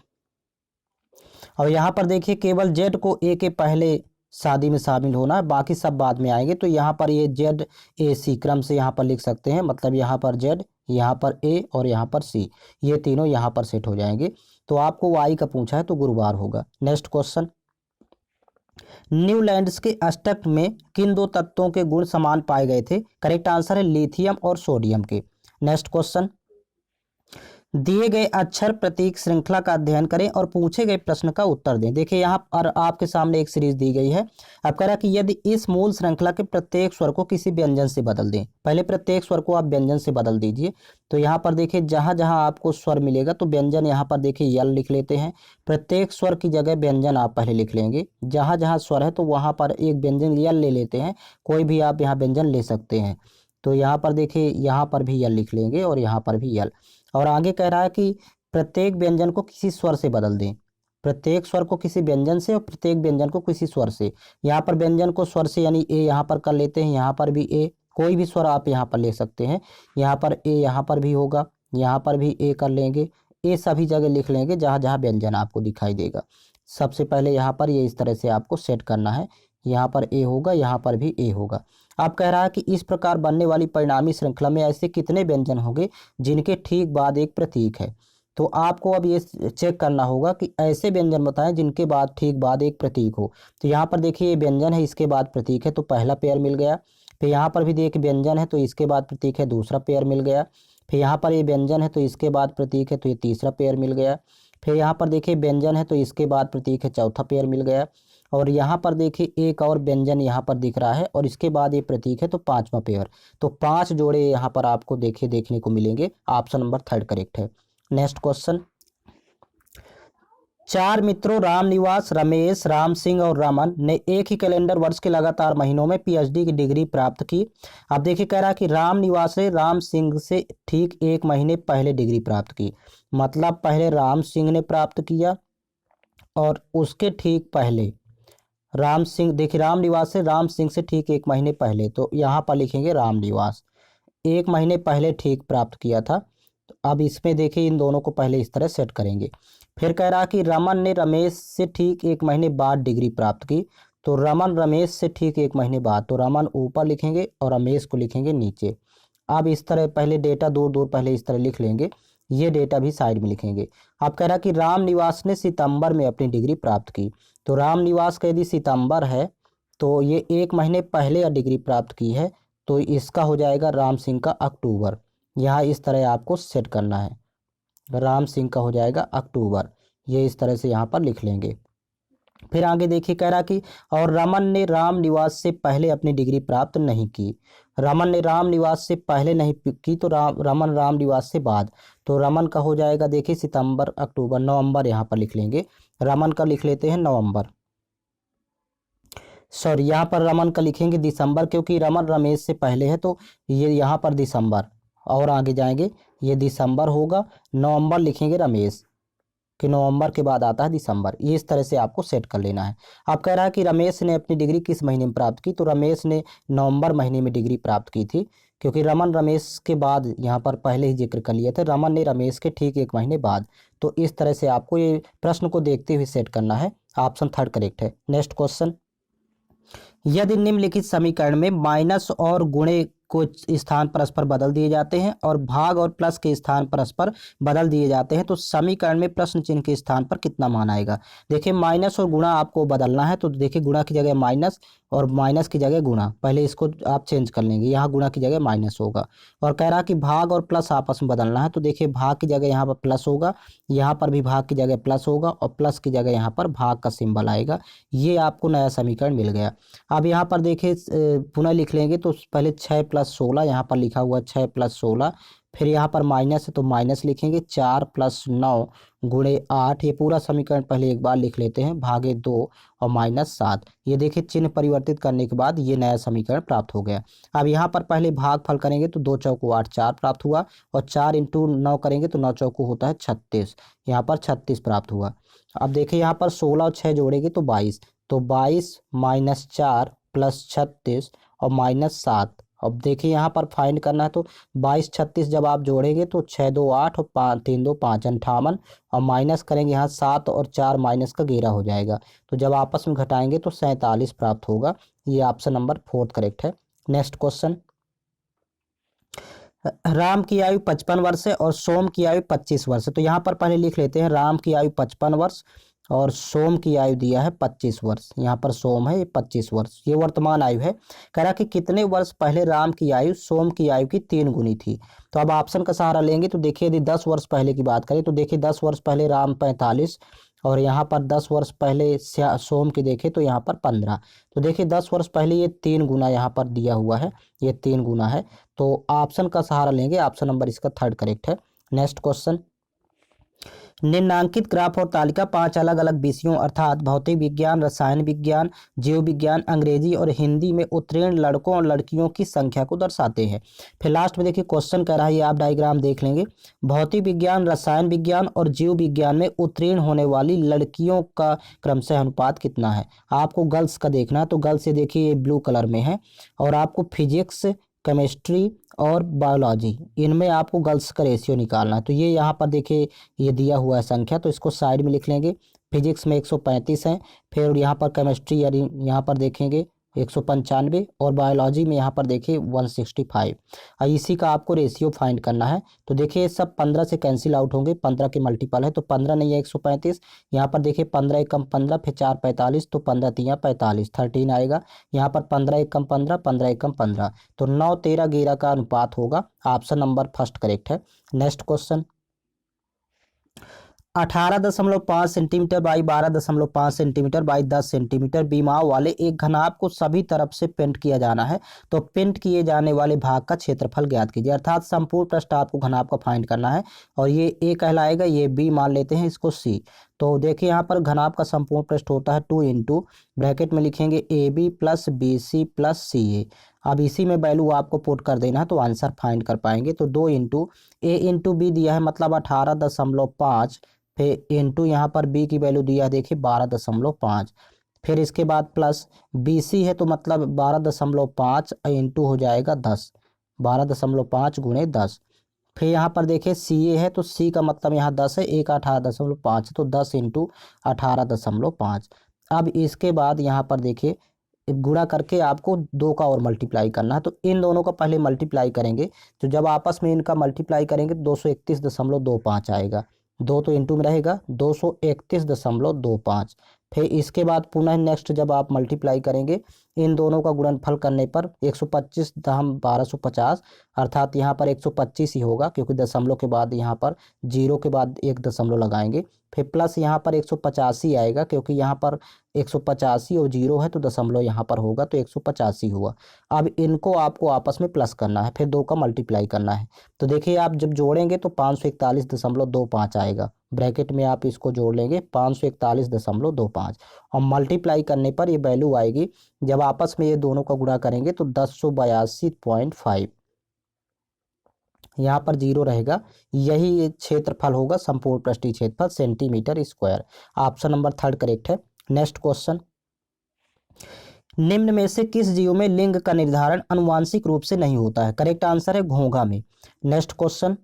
Speaker 1: यहाँ पर देखिए केवल जेड को ए के पहले शादी में शामिल होना है, बाकी सब बाद में आएंगे। तो यहाँ पर ये जेड ए सी क्रम से यहाँ पर लिख सकते हैं, मतलब यहाँ पर जेड, यहाँ पर ए और यहाँ पर सी, ये तीनों यहाँ पर सेट हो जाएंगे। तो आपको वाई का पूछा है तो गुरुवार होगा। नेक्स्ट क्वेश्चन, न्यूलैंड्स के अष्टक में किन दो तत्वों के गुण समान पाए गए थे? करेक्ट आंसर है लिथियम और सोडियम के। नेक्स्ट क्वेश्चन, दिए गए अक्षर प्रतीक श्रृंखला का अध्ययन करें और पूछे गए प्रश्न का उत्तर दें। देखिए यहाँ पर आपके सामने एक सीरीज दी गई है। अब कह रहा कि यदि इस मूल श्रृंखला के प्रत्येक स्वर को किसी व्यंजन से बदल दें, पहले प्रत्येक स्वर को आप व्यंजन से बदल दीजिए। तो यहाँ पर देखिए जहाँ जहाँ आपको स्वर मिलेगा तो व्यंजन यहाँ पर देखिए यल लिख लेते हैं, प्रत्येक स्वर की जगह व्यंजन आप पहले लिख लेंगे। जहाँ जहाँ स्वर है तो वहाँ पर एक व्यंजन यल ले लेते हैं, कोई भी आप यहाँ व्यंजन ले सकते हैं। तो यहाँ पर देखिए यहाँ पर भी यल लिख लेंगे और यहाँ पर भी यल। और आगे कह रहा है कि प्रत्येक व्यंजन को किसी स्वर से बदल दें, प्रत्येक स्वर को किसी व्यंजन से और प्रत्येक व्यंजन को किसी स्वर से। यहाँ पर व्यंजन को स्वर से यानी ए यहाँ पर कर लेते हैं, यहाँ पर भी ए, कोई भी स्वर आप यहाँ पर ले सकते हैं। यहाँ पर ए यहाँ पर भी होगा, यहाँ पर भी ए कर लेंगे, ए सभी जगह लिख लेंगे जहाँ जहाँ व्यंजन आपको दिखाई देगा। सबसे पहले यहाँ पर ये इस तरह से आपको सेट करना है, यहाँ पर ए होगा, यहाँ पर भी ए होगा। आप कह रहा है कि इस प्रकार बनने वाली परिणामी श्रृंखला में ऐसे कितने व्यंजन होंगे जिनके ठीक बाद एक प्रतीक है? तो आपको अब ये चेक करना होगा कि ऐसे व्यंजन बताएं जिनके बाद ठीक बाद एक प्रतीक हो। तो यहाँ पर देखिए ये व्यंजन है, इसके बाद प्रतीक है, तो पहला पेयर मिल गया। फिर यहाँ पर भी देखिए व्यंजन है तो इसके बाद प्रतीक है, दूसरा पेयर मिल गया। फिर यहाँ पर ये व्यंजन है तो इसके बाद प्रतीक है, तो ये तीसरा पेयर मिल गया। फिर यहाँ पर देखिए व्यंजन है तो इसके बाद प्रतीक है, चौथा पेयर मिल गया। और यहाँ पर देखिए एक और व्यंजन यहाँ पर दिख रहा है और इसके बाद ये प्रतीक है, तो पांचवा पेयर। तो 5 जोड़े यहाँ पर आपको देखने को मिलेंगे। ऑप्शन नंबर 3 करेक्ट है। नेक्स्ट क्वेश्चन, 4 मित्रों रामनिवास, रमेश, राम सिंह और रमन ने एक ही कैलेंडर वर्ष के लगातार महीनों में पीएचडी की डिग्री प्राप्त की। अब देखिए कह रहा है कि रामनिवास ने राम सिंह से ठीक 1 महीने पहले डिग्री प्राप्त की, मतलब पहले राम सिंह ने प्राप्त किया और उसके ठीक पहले राम सिंह, देखिए रामनिवास से राम सिंह से ठीक 1 महीने पहले, तो यहाँ पर लिखेंगे रामनिवास 1 महीने पहले ठीक प्राप्त किया था। तो अब इसमें देखिए इन दोनों को पहले इस तरह सेट करेंगे। फिर कह रहा कि रमन ने रमेश से ठीक 1 महीने बाद डिग्री प्राप्त की। तो रमन रमेश से ठीक 1 महीने बाद, तो रमन ऊपर लिखेंगे और रमेश को लिखेंगे नीचे। अब इस तरह पहले डेटा दूर दूर पहले इस तरह लिख लेंगे, ये डेटा भी साइड में लिखेंगे। अब कह रहा कि राम निवास ने सितंबर में अपनी डिग्री प्राप्त की। तो राम निवास का यदि सितंबर है तो ये 1 महीने पहले डिग्री प्राप्त की है, तो इसका हो जाएगा राम सिंह का अक्टूबर। यहाँ इस तरह आपको सेट करना है, राम सिंह का हो जाएगा अक्टूबर, ये इस तरह से यहाँ पर लिख लेंगे। फिर आगे देखिए कह रहा कि और रमन ने राम निवास से पहले अपनी डिग्री प्राप्त नहीं की। रमन ने राम निवास से पहले नहीं की, तो रमन राम निवास से बाद। तो रमन का हो जाएगा देखिए सितंबर अक्टूबर नवंबर, यहाँ पर लिख लेंगे। रमन का लिख लेते हैं नवंबर, सॉरी यहाँ पर रमन का लिखेंगे दिसंबर, क्योंकि रमन रमेश से पहले है, तो ये यहाँ पर दिसंबर, और आगे जाएंगे ये दिसंबर होगा। नवंबर लिखेंगे रमेश, कि नवंबर के बाद आता है दिसंबर। ये इस तरह से आपको सेट कर लेना है। अब कह रहा है कि रमेश ने अपनी डिग्री किस महीने में प्राप्त की। तो रमेश ने नवंबर महीने में डिग्री प्राप्त की थी, क्योंकि रमन रमेश के बाद यहाँ पर पहले ही जिक्र कर लिए थे, रमन ने रमेश के ठीक 1 महीने बाद। तो इस तरह से आपको ये प्रश्न को देखते हुए सेट करना है। ऑप्शन थर्ड करेक्ट है। नेक्स्ट क्वेश्चन, यदि निम्नलिखित समीकरण में माइनस और गुणे को स्थान परस्पर बदल दिए जाते हैं और भाग और प्लस के स्थान परस्पर बदल दिए जाते हैं, तो समीकरण में प्रश्न चिन्ह के स्थान पर कितना मान आएगा। देखिए माइनस और गुणा आपको बदलना है, तो देखिए गुणा की जगह माइनस और माइनस की जगह गुणा, पहले इसको आप चेंज कर लेंगे, यहाँ गुणा की जगह माइनस होगा। और कह रहा कि भाग और प्लस आपस में बदलना है, तो देखिए भाग की जगह यहाँ पर प्लस होगा, यहाँ पर भी भाग की जगह प्लस होगा, और प्लस की जगह यहाँ पर भाग का सिंबल आएगा। ये आपको नया समीकरण मिल गया। अब यहाँ पर देखिए पुनः लिख लेंगे, तो पहले 6 + 16, यहाँ पर लिखा हुआ 6 + 16, फिर यहाँ पर माइनस है तो माइनस लिखेंगे, 4 + 9 गुणे 8, ये पूरा समीकरण पहले एक बार लिख लेते हैं, भागे 2 और -7। ये देखिए चिन्ह परिवर्तित करने के बाद ये नया समीकरण प्राप्त हो गया। अब यहाँ पर पहले भागफल करेंगे तो 2 चौको 8, 4 प्राप्त हुआ, और 4 × 9 करेंगे तो 9 चौको होता है 36, यहाँ पर 36 प्राप्त हुआ। अब देखिए यहाँ पर 16 और 6 जोड़ेंगे तो 22, तो 22 - 4 + 36 और -7। अब देखिए यहाँ पर फाइंड करना है, तो 22 36 जब आप जोड़ेंगे तो 6 2 8 और 5 3 2 5 58, और माइनस करेंगे यहाँ 7 और 4 माइनस का घेरा हो जाएगा, तो जब आपस में घटाएंगे तो 47 प्राप्त होगा। ये ऑप्शन नंबर 4 करेक्ट है। नेक्स्ट क्वेश्चन, राम की आयु 55 वर्ष है और सोम की आयु 25 वर्ष है। तो यहाँ पर पहले लिख लेते हैं, राम की आयु 55 वर्ष और सोम की आयु दिया है 25 वर्ष। यहाँ पर सोम है, ये 25 वर्ष, ये वर्तमान आयु है। कह रहा कि कितने वर्ष पहले राम की आयु सोम की आयु की 3 गुनी थी। तो अब ऑप्शन का सहारा लेंगे, तो देखिए यदि 10 वर्ष पहले की बात करें तो देखिए 10 वर्ष पहले राम 45, और यहाँ पर 10 वर्ष पहले सोम की देखें तो यहाँ पर 15। तो देखिए 10 वर्ष पहले ये 3 गुना यहाँ पर दिया हुआ है, ये 3 गुना है। तो ऑप्शन का सहारा लेंगे, ऑप्शन नंबर इसका थर्ड करेक्ट है। नेक्स्ट क्वेश्चन, निम्नांकित ग्राफ और तालिका 5 अलग अलग विषयों अर्थात भौतिक विज्ञान, रसायन विज्ञान, जीव विज्ञान, अंग्रेजी और हिंदी में उत्तीर्ण लड़कों और लड़कियों की संख्या को दर्शाते हैं। फिर लास्ट में देखिए क्वेश्चन कह रहा है, ये आप डायग्राम देख लेंगे, भौतिक विज्ञान, रसायन विज्ञान और जीव विज्ञान में उत्तीर्ण होने वाली लड़कियों का क्रमशः अनुपात कितना है। आपको गर्ल्स का देखना है, तो गर्ल्स ये देखिए ये ब्लू कलर में है, और आपको फिजिक्स, केमिस्ट्री और बायोलॉजी, इनमें आपको गर्ल्स का रेशियो निकालना है। तो ये यहाँ पर देखिए ये दिया हुआ है संख्या, तो इसको साइड में लिख लेंगे। फिजिक्स में 135 है, फिर यहाँ पर केमिस्ट्री यानी यहाँ पर देखेंगे 195, और बायोलॉजी में यहाँ पर देखिए 165। और इसी का आपको रेशियो फाइंड करना है। तो देखिए सब 15 से कैंसिल आउट होंगे, 15 के मल्टीपल है, तो 15 नहीं है 135। यहाँ पर देखिए 15 × 15, फिर 4 45, तो 15 × 3 45, 13 आएगा। यहाँ पर 15 × 15, 15 × 15, तो 9 13 11 का अनुपात होगा। ऑप्शन नंबर फर्स्ट करेक्ट है। Next question, 18.5 centimetre by 12.5 centimetre by 10 centimetre विमाओं वाले एक घनाभ को सभी तरफ से पेंट किया जाना है, तो पेंट किए जाने वाले भाग का क्षेत्रफल ज्ञात कीजिए। अर्थात संपूर्ण पृष्ठ आपको घनाभ का फाइंड करना है, और ये ए कहलाएगा, ये बी मान लेते हैं इसको सी। तो देखिए यहाँ पर घनाभ का संपूर्ण पृष्ठ होता है 2 × ब्रैकेट में लिखेंगे AB + BC + CA। अब इसी में वैल्यू आपको पुट कर देना है, तो आंसर फाइंड कर पाएंगे। तो 2 × A × B दिया है, मतलब 18.5, फिर इंटू यहाँ पर बी की वैल्यू दिया है देखिए 12.5, फिर इसके बाद प्लस BC है, तो मतलब 12.5 इंटू हो जाएगा 10, 12.5 × 10, फिर यहाँ पर देखिए सी ए है, तो सी का मतलब यहाँ 10 है, एक 18.5 तो 10 इंटू 18.5। अब इसके बाद यहाँ पर देखिए गुणा करके आपको दो का और मल्टीप्लाई करना है, तो इन दोनों का पहले मल्टीप्लाई करेंगे। तो जब आपस में इनका मल्टीप्लाई करेंगे तो 231.25 आएगा। दो तो इंटू में रहेगा, 231.25। फिर इसके बाद पुनः नेक्स्ट जब आप मल्टीप्लाई करेंगे इन दोनों का गुणनफल करने पर 125 दहम 1250, अर्थात यहाँ पर 125 ही होगा, क्योंकि दशमलव के बाद यहाँ पर जीरो के बाद एक दशमलव लगाएंगे। फिर प्लस यहाँ पर 185 आएगा, क्योंकि यहाँ पर 185 और जीरो है तो दशमलव यहाँ पर होगा, तो 185 हुआ। अब इनको आपको आपस में प्लस करना है, फिर दो का मल्टीप्लाई करना है। तो देखिए आप जब जोड़ेंगे तो 541.25 आएगा, ब्रैकेट में आप इसको जोड़ लेंगे 541.25, और मल्टीप्लाई करने पर ये वैल्यू आएगी। जब आपस में ये दोनों का गुणा करेंगे तो 1082.5 यहाँ पर जीरो रहेगा। यही ये क्षेत्रफल होगा, संपूर्ण पृष्ठीय क्षेत्रफल centimetre square. Option number third correct है। नेक्स्ट क्वेश्चन, निम्न में से किस जीव में लिंग का निर्धारण आनुवांशिक रूप से नहीं होता है? करेक्ट आंसर है घोंघा में। नेक्स्ट क्वेश्चन,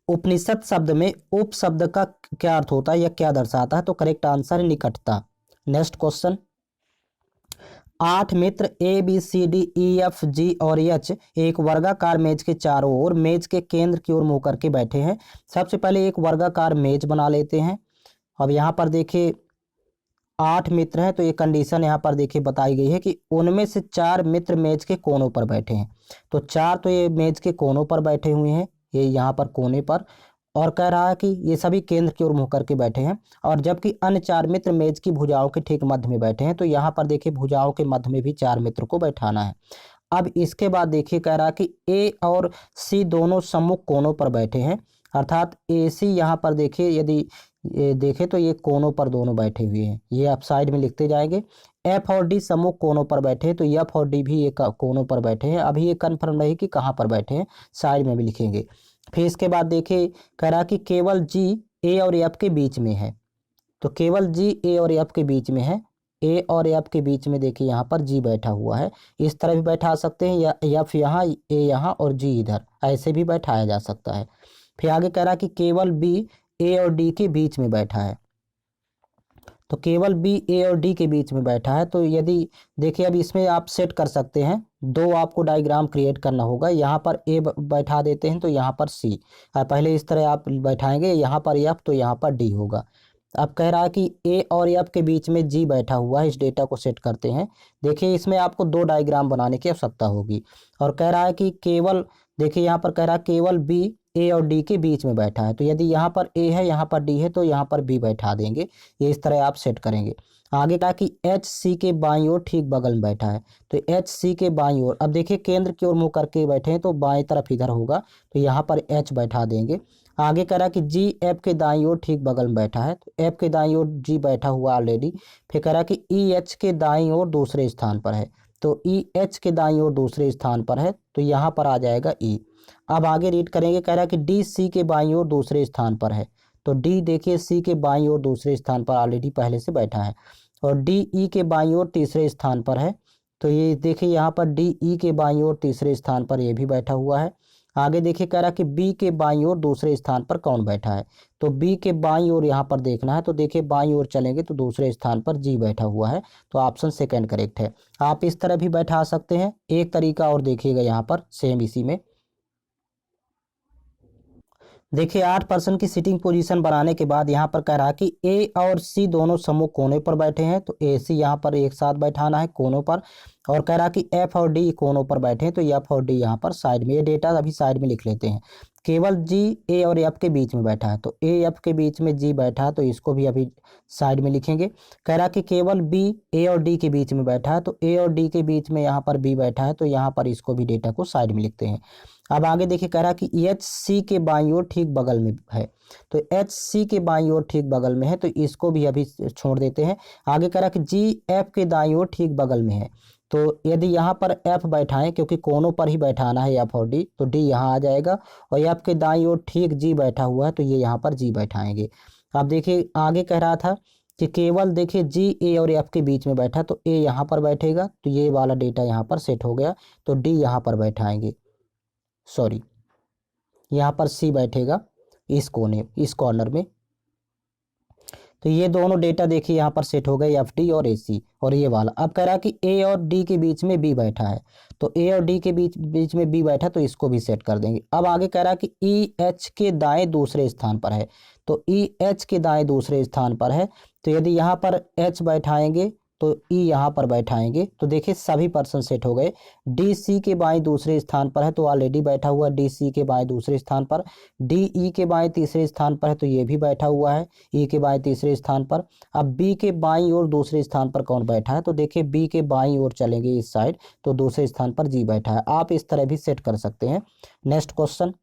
Speaker 1: उपनिषद शब्द में उप शब्द का क्या अर्थ होता है या क्या दर्शाता है? तो करेक्ट आंसर है निकटता। नेक्स्ट क्वेश्चन, 8 मित्र A B C D E F G और एच एक वर्गाकार मेज के चारों ओर मेज के केंद्र की ओर मुंह करके बैठे हैं। सबसे पहले एक वर्गाकार मेज बना लेते हैं। अब यहाँ पर देखिए 8 मित्र हैं, तो ये कंडीशन यहाँ पर देखिए बताई गई है कि उनमें से 4 मित्र मेज के कोनों पर बैठे हैं। तो 4 तो ये मेज के कोनों पर बैठे हुए हैं, ये यहाँ पर कोने पर, और कह रहा है कि ये सभी केंद्र की ओर मुंह करके बैठे हैं। और जबकि अन्य 4 मित्र मेज की भुजाओं के ठीक मध्य में बैठे हैं, तो यहाँ पर देखिए भुजाओं के मध्य में भी 4 मित्र को बैठाना है। अब इसके बाद देखिए कह रहा है कि ए और सी दोनों सम्मुख कोनों पर बैठे हैं, अर्थात ए सी यहाँ पर देखिए यदि ये देखें तो ये कोनों पर दोनों बैठे हुए हैं, ये आप साइड में लिखते जाएंगे। एफ और डी सम्मुख कोनों पर बैठे हैं, तो एफ और डी भी ये कोनों पर बैठे हैं। अभी ये कन्फर्म नहीं कि कहाँ पर बैठे हैं, साइड में भी लिखेंगे। फिर इसके बाद देखिए कह रहा कि केवल जी ए और एफ के बीच में है, तो केवल जी ए और एफ के बीच में है। ए और एफ के बीच में देखिए यहाँ पर जी बैठा हुआ है, इस तरह भी बैठा सकते हैं, या एफ यहाँ ए यहाँ और जी इधर, ऐसे भी बैठाया जा सकता है। फिर आगे कह रहा कि केवल बी ए और डी के बीच में बैठा है, तो केवल बी ए और डी के बीच में बैठा है। तो यदि देखिए अब इसमें आप सेट कर सकते हैं, दो आपको डायग्राम क्रिएट करना होगा। यहाँ पर ए बैठा देते हैं तो यहाँ पर सी, पहले इस तरह आप बैठाएंगे, यहाँ पर एफ तो यहाँ पर डी होगा। अब कह रहा है कि ए और एफ के बीच में जी बैठा हुआ है, इस डेटा को सेट करते हैं। देखिए इसमें आपको दो डायग्राम बनाने की आवश्यकता होगी, और कह रहा है कि केवल देखिए यहाँ पर कह रहा है केवल बी ए और डी के बीच में बैठा है, तो यदि यहाँ पर ए है यहाँ पर डी है तो यहाँ पर बी बैठा देंगे, ये इस तरह आप सेट करेंगे। आगे कहा कि एच सी के बाईं ओर ठीक बगल में बैठा है, तो एच सी के बाईं ओर, अब देखिए केंद्र की ओर मुंह करके बैठे हैं तो बाएं तरफ इधर होगा, तो यहाँ पर एच बैठा देंगे। आगे कह रहा कि जी एफ के दाईं ओर ठीक बगल में बैठा है, तो एफ के दाईं ओर जी बैठा हुआ ऑलरेडी। फिर कह रहा कि ई एच के दाईं ओर दूसरे स्थान पर है, तो ई एच के दाईं ओर दूसरे स्थान पर है, तो यहाँ पर आ जाएगा ई। अब आगे रीड करेंगे, कह रहा है कि डी सी के बाईं ओर दूसरे स्थान पर है, तो डी देखिए सी के बाईं ओर दूसरे स्थान पर ऑलरेडी पहले से बैठा है, और डी ई के बाईं ओर तीसरे स्थान पर है, तो ये देखिए यहाँ पर डी ई के बाईं ओर तीसरे स्थान पर ये भी बैठा हुआ है। आगे देखिए कह रहा कि बी के बाईं ओर दूसरे स्थान पर कौन बैठा है, तो बी के बाईं ओर यहाँ पर देखना है, तो देखिए बाईं ओर चलेंगे तो दूसरे स्थान पर जी बैठा हुआ है, तो ऑप्शन सेकंड करेक्ट है। आप इस तरह भी बैठा सकते हैं। एक तरीका और देखिएगा यहाँ पर सेम इसी में, देखिए 8% की सिटिंग पोजीशन बनाने के बाद यहाँ पर कह रहा है कि ए और सी दोनों समूह कोने पर बैठे हैं, तो ए सी यहाँ पर एक साथ बैठाना है कोनों पर, और कह रहा कि एफ और डी कोनों पर बैठे हैं, तो एफ और डी यहाँ पर साइड में, ये डेटा अभी साइड में लिख लेते हैं। केवल जी ए और एफ के बीच में बैठा है, तो ए एफ के बीच में जी बैठा है, तो इसको भी अभी साइड में लिखेंगे। कह रहा कि केवल बी ए और डी के बीच में बैठा है, तो ए और डी के बीच में यहाँ पर बी बैठा है, तो यहाँ पर इसको भी डेटा को साइड में लिखते हैं। अब आगे देखिए कह रहा कि एच सी के बाईं ओर ठीक बगल में है, तो एच सी के बाईं ओर ठीक बगल में है, तो इसको भी अभी छोड़ देते हैं। आगे कह रहा कि जी एफ के दाईं ओर ठीक बगल में है, तो यदि यहाँ पर एफ बैठाएं, क्योंकि कोनों पर ही बैठाना है एफ और डी, तो डी यहाँ आ जाएगा, और एफ के दाईं ओर ठीक जी बैठा हुआ है, तो ये यहाँ पर जी बैठाएंगे। अब देखिए आगे कह रहा था कि केवल देखिए जी ए और एफ के बीच में बैठा, तो ए यहाँ पर बैठेगा, तो ये वाला डेटा यहाँ पर सेट हो गया, तो डी यहाँ पर बैठाएंगे, सॉरी यहाँ पर सी बैठेगा इस कोने इस कॉर्नर में। तो ये दोनों डेटा देखिए यहाँ पर सेट हो गए एफ डी और ए सी, और ये वाला अब कह रहा है कि ए और डी के बीच में बी बैठा है, तो ए और डी के बीच बीच में बी बैठा तो इसको भी सेट कर देंगे। अब आगे कह रहा है कि ई एच के दाएं दूसरे स्थान पर है, तो ई एच के दाएं दूसरे स्थान पर है, तो यदि यहाँ पर एच बैठाएंगे तो ई यहाँ पर बैठाएंगे, तो देखिए सभी पर्सन सेट हो गए। डी सी के बाएं दूसरे स्थान पर है तो ऑलरेडी बैठा हुआ डी सी के बाएं दूसरे स्थान पर। डी ई के बाएं तीसरे स्थान पर है तो ये भी बैठा हुआ है ई के बाएं तीसरे स्थान पर। अब बी के बाईं ओर दूसरे स्थान पर कौन बैठा है, तो देखिए बी के बाईं ओर चलेंगे इस साइड, तो दूसरे स्थान पर जी बैठा है। आप इस तरह भी सेट कर सकते हैं। नेक्स्ट क्वेश्चन,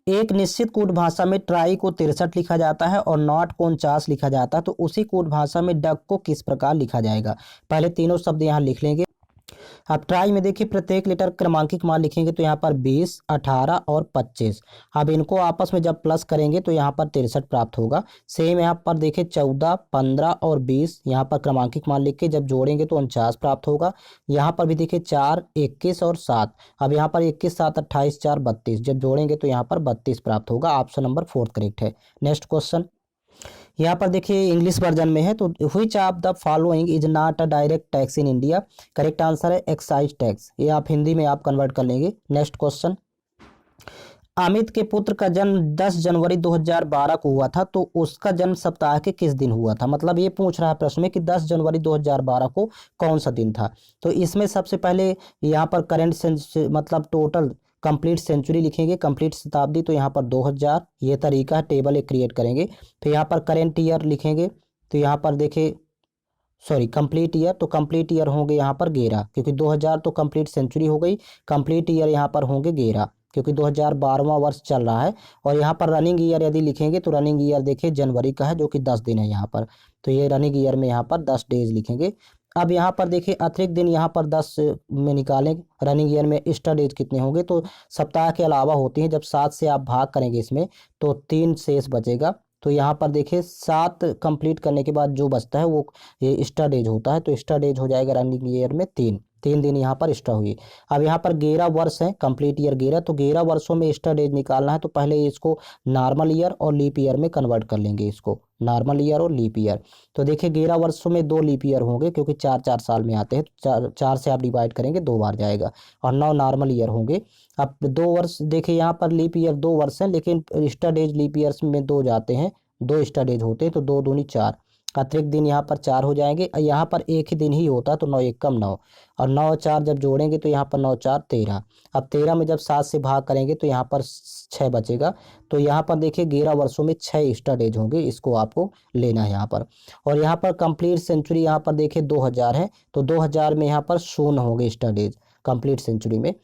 Speaker 1: एक निश्चित कूट भाषा में ट्राई को 63 लिखा जाता है और नॉट को 49 लिखा जाता है, तो उसी कूट भाषा में डक को किस प्रकार लिखा जाएगा। पहले तीनों शब्द यहाँ लिख लेंगे। अब ट्राई में देखिए प्रत्येक लेटर क्रमांकित मान लिखेंगे, तो यहाँ पर 20, 18 और 25। अब इनको आपस में जब प्लस करेंगे तो यहाँ पर 63 प्राप्त होगा। सेम यहाँ पर देखिए 14, 15 और 20 यहाँ पर क्रमांकित मान लिख के जब जोड़ेंगे तो 49 प्राप्त होगा। यहाँ पर भी देखिए 4, 21 और 7। अब यहाँ पर 21, 7, 28, 4, 32 जब जोड़ेंगे तो यहाँ पर 32 प्राप्त होगा। ऑप्शन नंबर 4 करेक्ट है। नेक्स्ट क्वेश्चन, यहाँ पर देखिए इंग्लिश वर्जन में है, तो which of the following is not a direct tax in India. Correct answer है एक्साइज टैक्स। ये आप हिंदी में आप कन्वर्ट कर लेंगे। नेक्स्ट क्वेश्चन, अमित के पुत्र का जन्म 10 जनवरी 2012 को हुआ था, तो उसका जन्म सप्ताह के किस दिन हुआ था। मतलब ये पूछ रहा है प्रश्न में कि 10 जनवरी 2012 को कौन सा दिन था। तो इसमें सबसे पहले यहाँ पर करेंट मतलब टोटल कंप्लीट सेंचुरी लिखेंगे, कंप्लीट शताब्दी, तो यहाँ पर 2000 ये तरीका है, टेबल एक क्रिएट करेंगे। तो यहाँ पर करेंट ईयर लिखेंगे, तो यहाँ पर देखिए सॉरी कंप्लीट ईयर, तो कंप्लीट ईयर होंगे यहाँ पर 11, क्योंकि 2000 तो कंप्लीट सेंचुरी हो गई। कंप्लीट ईयर यहाँ पर होंगे 11, क्योंकि 2012वां वर्ष चल रहा है। और यहाँ पर रनिंग ईयर यदि लिखेंगे तो रनिंग ईयर देखिए जनवरी का है, जो कि 10 दिन है यहाँ पर, तो ये रनिंग ईयर में यहाँ पर 10 डेज लिखेंगे। अब यहाँ पर देखिए अतिरिक्त दिन यहाँ पर 10 में निकालें, रनिंग ईयर में एक्स्ट्रा डेज कितने होंगे, तो सप्ताह के अलावा होती हैं। जब 7 से आप भाग करेंगे इसमें तो 3 शेष बचेगा। तो यहाँ पर देखिए 7 कंप्लीट करने के बाद जो बचता है वो ये एक्स्ट्रा डेज होता है, तो एक्स्ट्रा डेज हो जाएगा रनिंग ईयर में 3 दिन यहाँ पर एक्स्ट्रा हुई। अब यहाँ पर 11 वर्ष है, कंप्लीट ईयर 11, तो 11 वर्षों में एक्स्ट्रा डेज निकालना है, तो पहले इसको नॉर्मल ईयर और लीप ईयर में कन्वर्ट कर लेंगे, इसको नॉर्मल ईयर और लीप ईयर। तो देखिए 11 वर्षों में 2 लीप ईयर होंगे, क्योंकि 4 साल में आते हैं, तो 4 से आप डिवाइड करेंगे 2 बार जाएगा, और 9 नॉर्मल ईयर होंगे। अब 2 वर्ष देखिए यहाँ पर लीप ईयर 2 वर्ष है, लेकिन एक्स्ट्रा डेज लीप ईयर्स में 2 जाते हैं, 2 एक्स्ट्रा डेज होते हैं, तो 2 दूनी 4, अतिरिक्त दिन यहाँ पर 4 हो जाएंगे। यहाँ पर एक ही दिन ही होता, तो 9 एक कम 9, और 9 4 जब जोड़ेंगे तो यहाँ पर 9 4 13। अब 13 में जब 7 से भाग करेंगे तो यहाँ पर 6 बचेगा। तो यहाँ पर देखिए 11 वर्षों में 6 एक्स्ट्रा डेज होंगे, इसको आपको लेना है यहाँ पर। और यहाँ पर कंप्लीट सेंचुरी यहाँ पर देखिए 2000 है, तो 2000 में यहाँ पर 0 होंगे एक्स्ट्रा डेज कंप्लीट सेंचुरी में।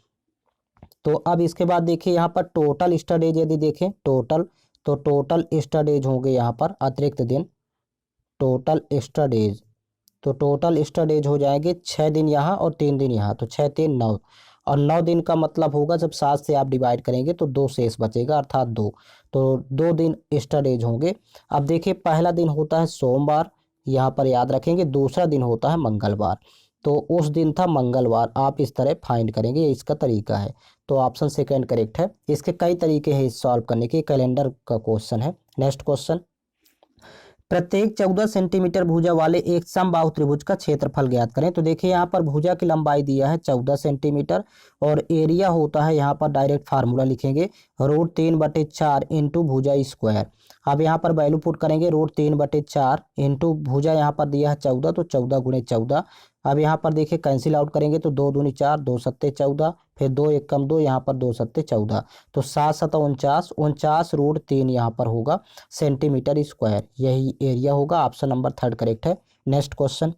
Speaker 1: तो अब इसके बाद देखिए यहाँ पर टोटल एक्स्ट्रा डेज यदि देखें टोटल, तो टोटल एक्स्ट्रा डेज होंगे यहाँ पर अतिरिक्त दिन, टोटल एक्स्ट्रा डेज, तो टोटल एक्स्ट्रा डेज हो जाएंगे 6 दिन यहाँ और 3 दिन यहाँ, तो 6 3 9, और 9 दिन का मतलब होगा जब 7 से आप डिवाइड करेंगे तो 2 शेष बचेगा, अर्थात 2, तो 2 दिन एक्स्ट्रा डेज होंगे। अब देखिए पहला दिन होता है सोमवार, यहाँ पर याद रखेंगे, दूसरा दिन होता है मंगलवार, तो उस दिन था मंगलवार। आप इस तरह फाइंड करेंगे, ये इसका तरीका है। तो ऑप्शन सेकंड करेक्ट है। इसके कई तरीके हैं इस सॉल्व करने के, कैलेंडर का क्वेश्चन है। नेक्स्ट क्वेश्चन, प्रत्येक 14 सेंटीमीटर भुजा वाले एक समबाहु त्रिभुज का क्षेत्रफल ज्ञात करें। तो देखिए यहाँ पर भुजा की लंबाई दिया है 14 सेंटीमीटर, और एरिया होता है यहाँ पर डायरेक्ट फार्मूला लिखेंगे, √3/4 इंटू भुजा स्क्वायर। अब यहाँ पर वैल्यू पुट करेंगे, √3/4 इंटू भुजा यहाँ पर दिया है 14, तो 14 गुणे 14। अब यहाँ पर देखिए कैंसिल आउट करेंगे तो 2 दूनी 4, 2 सत्ते 14, फिर 2 एक कम 2, यहाँ पर 2 सत्ते 14, तो 7 सत्ता 49, 49√3 यहाँ पर होगा सेंटीमीटर स्क्वायर, यही एरिया होगा। ऑप्शन नंबर 3 करेक्ट है। नेक्स्ट क्वेश्चन,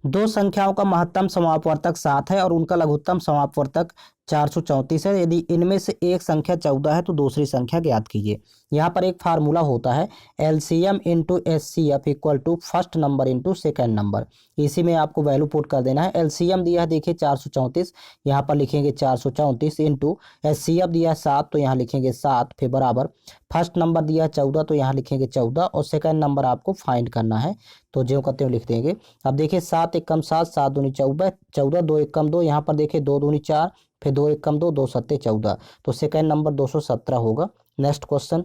Speaker 1: दो संख्याओं का महत्तम समापवर्तक 7 है और उनका लघुत्तम समापवर्तक 434 है। यदि इनमें से एक संख्या 14 है तो दूसरी संख्या ज्ञात कीजिए। यहाँ पर एक फार्मूला होता है LCM into SCF equal to first number into second number. इसी में आपको वैल्यू पुट कर देना है। LCM दिया है देखिए 434, यहाँ पर लिखेंगे 434 इंटू SCF दिया है 7, तो यहाँ लिखेंगे 7, फिर बराबर फर्स्ट नंबर दिया है 14, तो यहाँ लिखेंगे 14, और सेकेंड नंबर आपको फाइंड करना है, तो जो कहते हो लिख देंगे। अब देखिए 7 एक कम 7, 7 दूनी 14, 14 2 एक कम 2, यहाँ पर देखिए 2 दूनी 4, फिर 2 1 कम 2, 2 सत्ते 14, तो सेकंड नंबर 217 होगा। नेक्स्ट क्वेश्चन,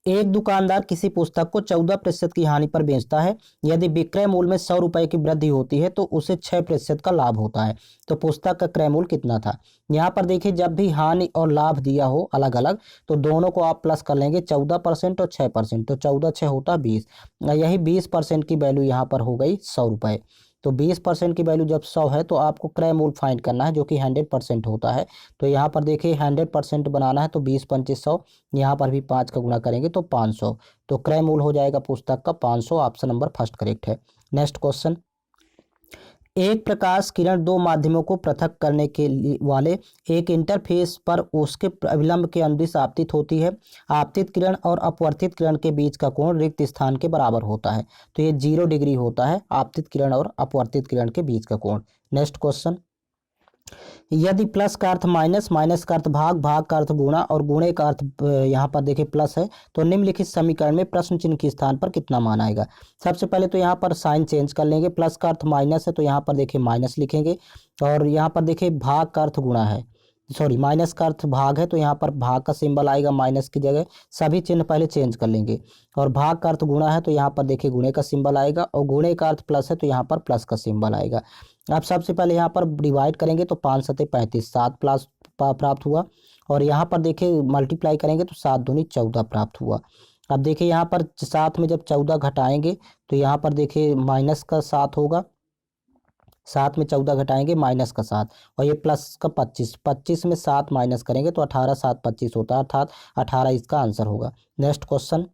Speaker 1: एक दुकानदार किसी पुस्तक को 14% की हानि पर बेचता है। यदि विक्रय मूल्य में 100 रुपए की वृद्धि होती है तो उसे 6% का लाभ होता है। तो पुस्तक का क्रय मूल्य कितना था। यहाँ पर देखिए, जब भी हानि और लाभ दिया हो अलग अलग, तो दोनों को आप प्लस कर लेंगे, 14% और 6%, तो 14 6 होता 20। यही 20% की वैल्यू यहाँ पर हो गई 100 रुपये। तो 20% की वैल्यू जब 100 है तो आपको क्रय मूल्य फाइंड करना है, जो कि 100% होता है। तो यहाँ पर देखिए 100% बनाना है, तो 20 25 100, यहाँ पर भी 5 का गुणा करेंगे तो 500। तो क्रय मूल्य हो जाएगा पुस्तक का 500। ऑप्शन नंबर फर्स्ट करेक्ट है। नेक्स्ट क्वेश्चन, एक प्रकाश किरण दो माध्यमों को पृथक करने के वाले एक इंटरफेस पर उसके अभिलंब के अनुदिश आपतित होती है। आपतित किरण और अपवर्तित किरण के बीच का कोण रिक्त स्थान के बराबर होता है। तो ये 0 डिग्री होता है आपतित किरण और अपवर्तित किरण के बीच का कोण। नेक्स्ट क्वेश्चन, यदि प्लस का अर्थ माइनस, माइनस का अर्थ भाग, भाग का अर्थ गुणा और गुणे का अर्थ यहाँ पर देखिए प्लस है, तो निम्नलिखित समीकरण में प्रश्न चिन्ह के स्थान पर कितना मान आएगा। सबसे पहले तो यहाँ पर साइन चेंज कर लेंगे। प्लस का अर्थ माइनस है तो यहाँ पर देखिए माइनस लिखेंगे, और यहाँ पर देखिए भाग का अर्थ गुणा है, सॉरी माइनस का अर्थ भाग है तो यहाँ पर भाग का सिंबल आएगा माइनस की जगह। सभी चिन्ह पहले चेंज कर लेंगे। और भाग का अर्थ गुणा है तो यहाँ पर देखिए गुणे का सिंबल आएगा, और गुणे का अर्थ प्लस है तो यहाँ पर प्लस का सिंबल आएगा। अब सबसे पहले यहाँ पर डिवाइड करेंगे तो 5 सत्ते 35, 7 प्लस प्राप्त हुआ। और यहाँ पर देखिए मल्टीप्लाई करेंगे तो 7 दूनी 14 प्राप्त हुआ। अब देखिए यहाँ पर साथ में जब 14 घटाएंगे तो यहाँ पर देखिए माइनस का 7 होगा, 7 में 14 घटाएंगे माइनस का 7, और ये प्लस का 25, 25 में 7 माइनस करेंगे तो 18 7 25 होता है, अर्थात 18 इसका आंसर होगा। नेक्स्ट क्वेश्चन,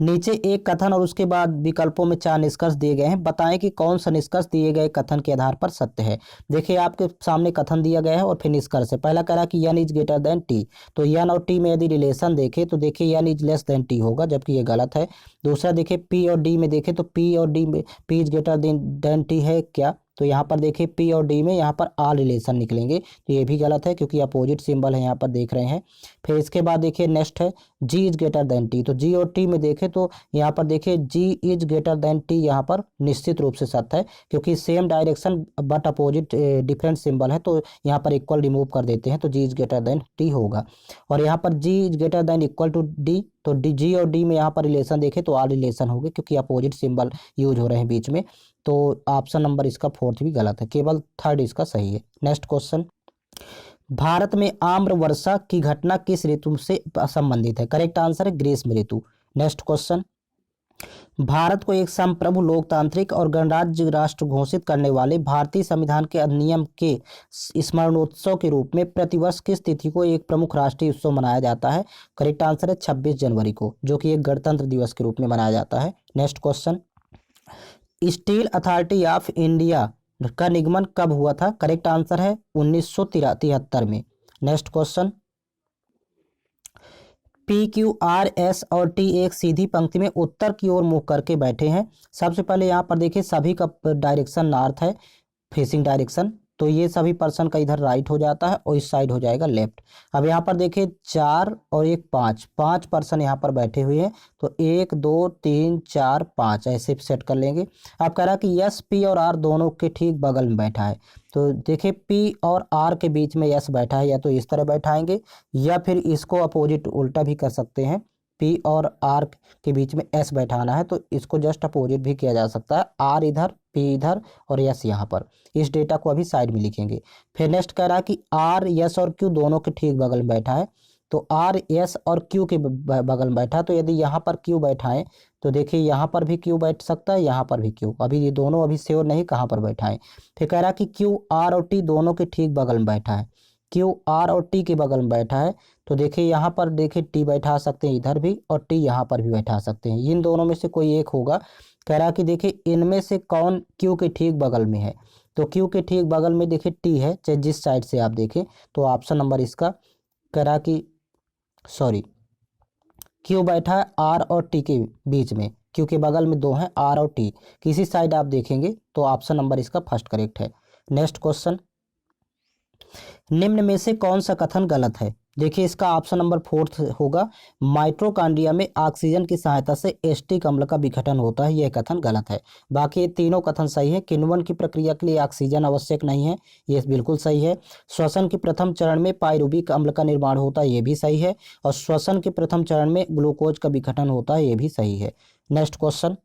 Speaker 1: नीचे एक कथन और उसके बाद विकल्पों में 4 निष्कर्ष दिए गए हैं। बताएं कि कौन सा निष्कर्ष दिए गए कथन के आधार पर सत्य है। देखिए आपके सामने कथन दिया गया है और फिर निष्कर्ष है। पहला कह रहा है कि यन इज ग्रेटर देन टी, तो यन और टी में यदि रिलेशन देखें तो देखिए यन इज लेस देन टी होगा, जबकि ये गलत है। दूसरा देखिए पी और डी में देखें तो पी और डी में P is greater than T है क्या, तो यहाँ पर देखिए पी और डी में यहाँ पर आर रिलेशन निकलेंगे, तो ये भी गलत है क्योंकि अपोजिट सिंबल है यहाँ पर देख रहे हैं। फिर इसके बाद देखिए नेक्स्ट है जी इज ग्रेटर देन टी, तो जी और टी में देखें तो यहाँ पर देखिए जी इज ग्रेटर देन टी यहाँ पर निश्चित रूप से सत्य है, क्योंकि same direction but opposite different symbol है, तो यहाँ पर इक्वल रिमूव कर देते हैं तो G is greater than T होगा। और यहाँ पर G is greater than equal to D, तो डी जी और डी में यहाँ पर रिलेशन देखें तो आर रिलेशन होगी, क्योंकि अपोजिट सिंबल यूज हो रहे हैं बीच में। तो ऑप्शन नंबर इसका 4 भी गलत है, केवल 3rd इसका सही है। नेक्स्ट क्वेश्चन, भारत में आम्र वर्षा की घटना किस ऋतु से संबंधित है। करेक्ट आंसर है ग्रीष्म ऋतु। नेक्स्ट क्वेश्चन, भारत को एक संप्रभु लोकतांत्रिक और गणराज्य राष्ट्र घोषित करने वाले भारतीय संविधान के अधिनियम के स्मरणोत्सव के रूप में प्रतिवर्ष किस तिथि को एक प्रमुख राष्ट्रीय उत्सव मनाया जाता है। करेक्ट आंसर है 26 जनवरी को, जो कि एक गणतंत्र दिवस के रूप में मनाया जाता है। Next question, steel authority of India का निगमन कब हुआ था। करेक्ट आंसर है 1973 में। Next question, P Q R S और टी एक सीधी पंक्ति में उत्तर की ओर मुंह करके बैठे हैं। सबसे पहले यहाँ पर देखिए सभी का डायरेक्शन नॉर्थ है, फेसिंग डायरेक्शन, तो ये सभी पर्सन का इधर राइट हो जाता है और इस साइड हो जाएगा लेफ्ट। अब यहाँ पर देखिए 4 और 1 5 पर्सन यहाँ पर बैठे हुए हैं, तो 1 2 3 4 5 ऐसे सेट कर लेंगे। अब कह रहा कि यस पी और आर दोनों के ठीक बगल में बैठा है, तो देखिए पी और आर के बीच में यस बैठा है, या तो इस तरह बैठाएंगे या फिर इसको अपोजिट उल्टा भी कर सकते हैं। पी और आर के बीच में एस बैठाना है तो इसको जस्ट अपोजिट भी किया जा सकता है, आर इधर पी इधर और यस यहाँ पर। इस डेटा को अभी साइड में लिखेंगे। फिर नेक्स्ट कह रहा है कि आर यस और क्यू दोनों के ठीक बगल में बैठा है, तो आर एस और क्यू के बगल में बैठा, तो यदि यहाँ पर क्यू बैठाएं तो देखिए यहाँ पर भी क्यू बैठ सकता है, यहाँ पर भी क्यू, अभी ये दोनों अभी श्योर नहीं कहाँ पर बैठाएं। फिर कह रहा कि क्यू आर और टी दोनों के ठीक बगल में बैठा है, क्यू आर और टी के बगल में बैठा है, तो देखिए यहाँ पर देखिए टी बैठा सकते हैं इधर भी और टी यहाँ पर भी बैठा सकते हैं, इन दोनों में से कोई एक होगा। कह रहा कि देखिए इनमें से कौन क्यू के ठीक बगल में है, तो क्यू के ठीक बगल में देखिए टी है, चाहे जिस साइड से आप देखें, तो ऑप्शन नंबर इसका कह रहा कि सॉरी क्यू बैठा है आर और टी के बीच में, क्यू के बगल में 2 हैं आर और टी, किसी साइड आप देखेंगे तो ऑप्शन नंबर इसका फर्स्ट करेक्ट है। नेक्स्ट क्वेश्चन, निम्न में से कौन सा कथन गलत है। देखिए इसका ऑप्शन नंबर 4 होगा। माइटोकॉन्ड्रिया में ऑक्सीजन की सहायता से एसिटिक अम्ल का विघटन होता है, यह कथन गलत है। बाकी ये तीनों कथन सही है। किण्वन की प्रक्रिया के लिए ऑक्सीजन आवश्यक नहीं है, ये बिल्कुल सही है। श्वसन के प्रथम चरण में पाइरुविक अम्ल का निर्माण होता है, ये भी सही है। और श्वसन के प्रथम चरण में ग्लूकोज का विघटन होता है, ये भी सही है। नेक्स्ट क्वेश्चन,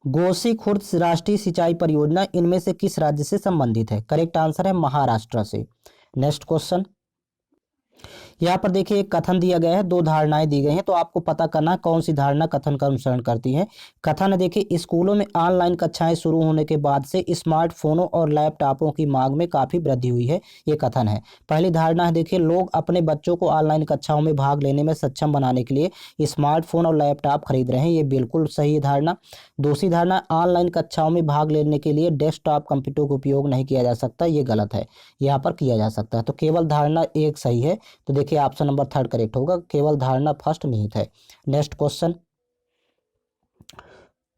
Speaker 1: गोसी खुर्द राष्ट्रीय सिंचाई परियोजना इनमें से किस राज्य से संबंधित है? करेक्ट आंसर है महाराष्ट्र से। नेक्स्ट क्वेश्चन, यहाँ पर देखिए एक कथन दिया गया है, दो धारणाएं दी गई हैं, तो आपको पता करना है कौन सी धारणा कथन का अनुसरण करती है। कथन है देखिए, स्कूलों में ऑनलाइन कक्षाएं शुरू होने के बाद से स्मार्टफोनों और लैपटॉपों की मांग में काफी वृद्धि हुई है, ये कथन है। पहली धारणा है देखिए, लोग अपने बच्चों को ऑनलाइन कक्षाओं में भाग लेने में सक्षम बनाने के लिए स्मार्टफोन और लैपटॉप खरीद रहे हैं, ये बिल्कुल सही धारणा। दूसरी धारणा, ऑनलाइन कक्षाओं में भाग लेने के लिए डेस्कटॉप कंप्यूटर का उपयोग नहीं किया जा सकता, ये गलत है, यहाँ पर किया जा सकता है। तो केवल धारणा एक सही है, तो देखिए ऑप्शन नंबर 3 करेक्ट होगा, केवल धारणा फर्स्ट निहित है। नेक्स्ट क्वेश्चन,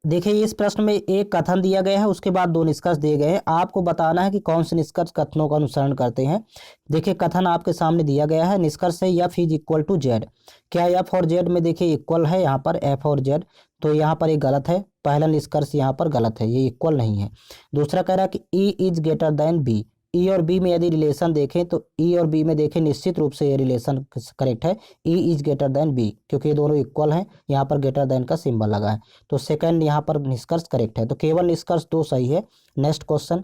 Speaker 1: देखिए इस प्रश्न में एक कथन दिया गया है, उसके बाद दो निष्कर्ष दिए गए हैं, आपको बताना है कि कौन से निष्कर्ष कथनों का अनुसरण करते हैं। देखिए कथन आपके सामने दिया गया है, निष्कर्ष है F is equal to Z. क्या एफ और जेड में देखिए इक्वल है, यहाँ पर एफ और जेड, तो यहाँ पर ये गलत है। पहला निष्कर्ष यहाँ पर गलत है, ये इक्वल नहीं है। दूसरा कह रहा है कि E is greater than B. E और बी में यदि रिलेशन देखें तो ई और बी में देखें निश्चित रूप से ये रिलेशन करेक्ट है, E is greater than B, क्योंकि ये दोनों इक्वल हैं, यहाँ पर ग्रेटर देन का सिंबल लगा है, तो सेकंड यहाँ पर निष्कर्ष करेक्ट है, तो केवल निष्कर्ष 2 सही है। नेक्स्ट क्वेश्चन,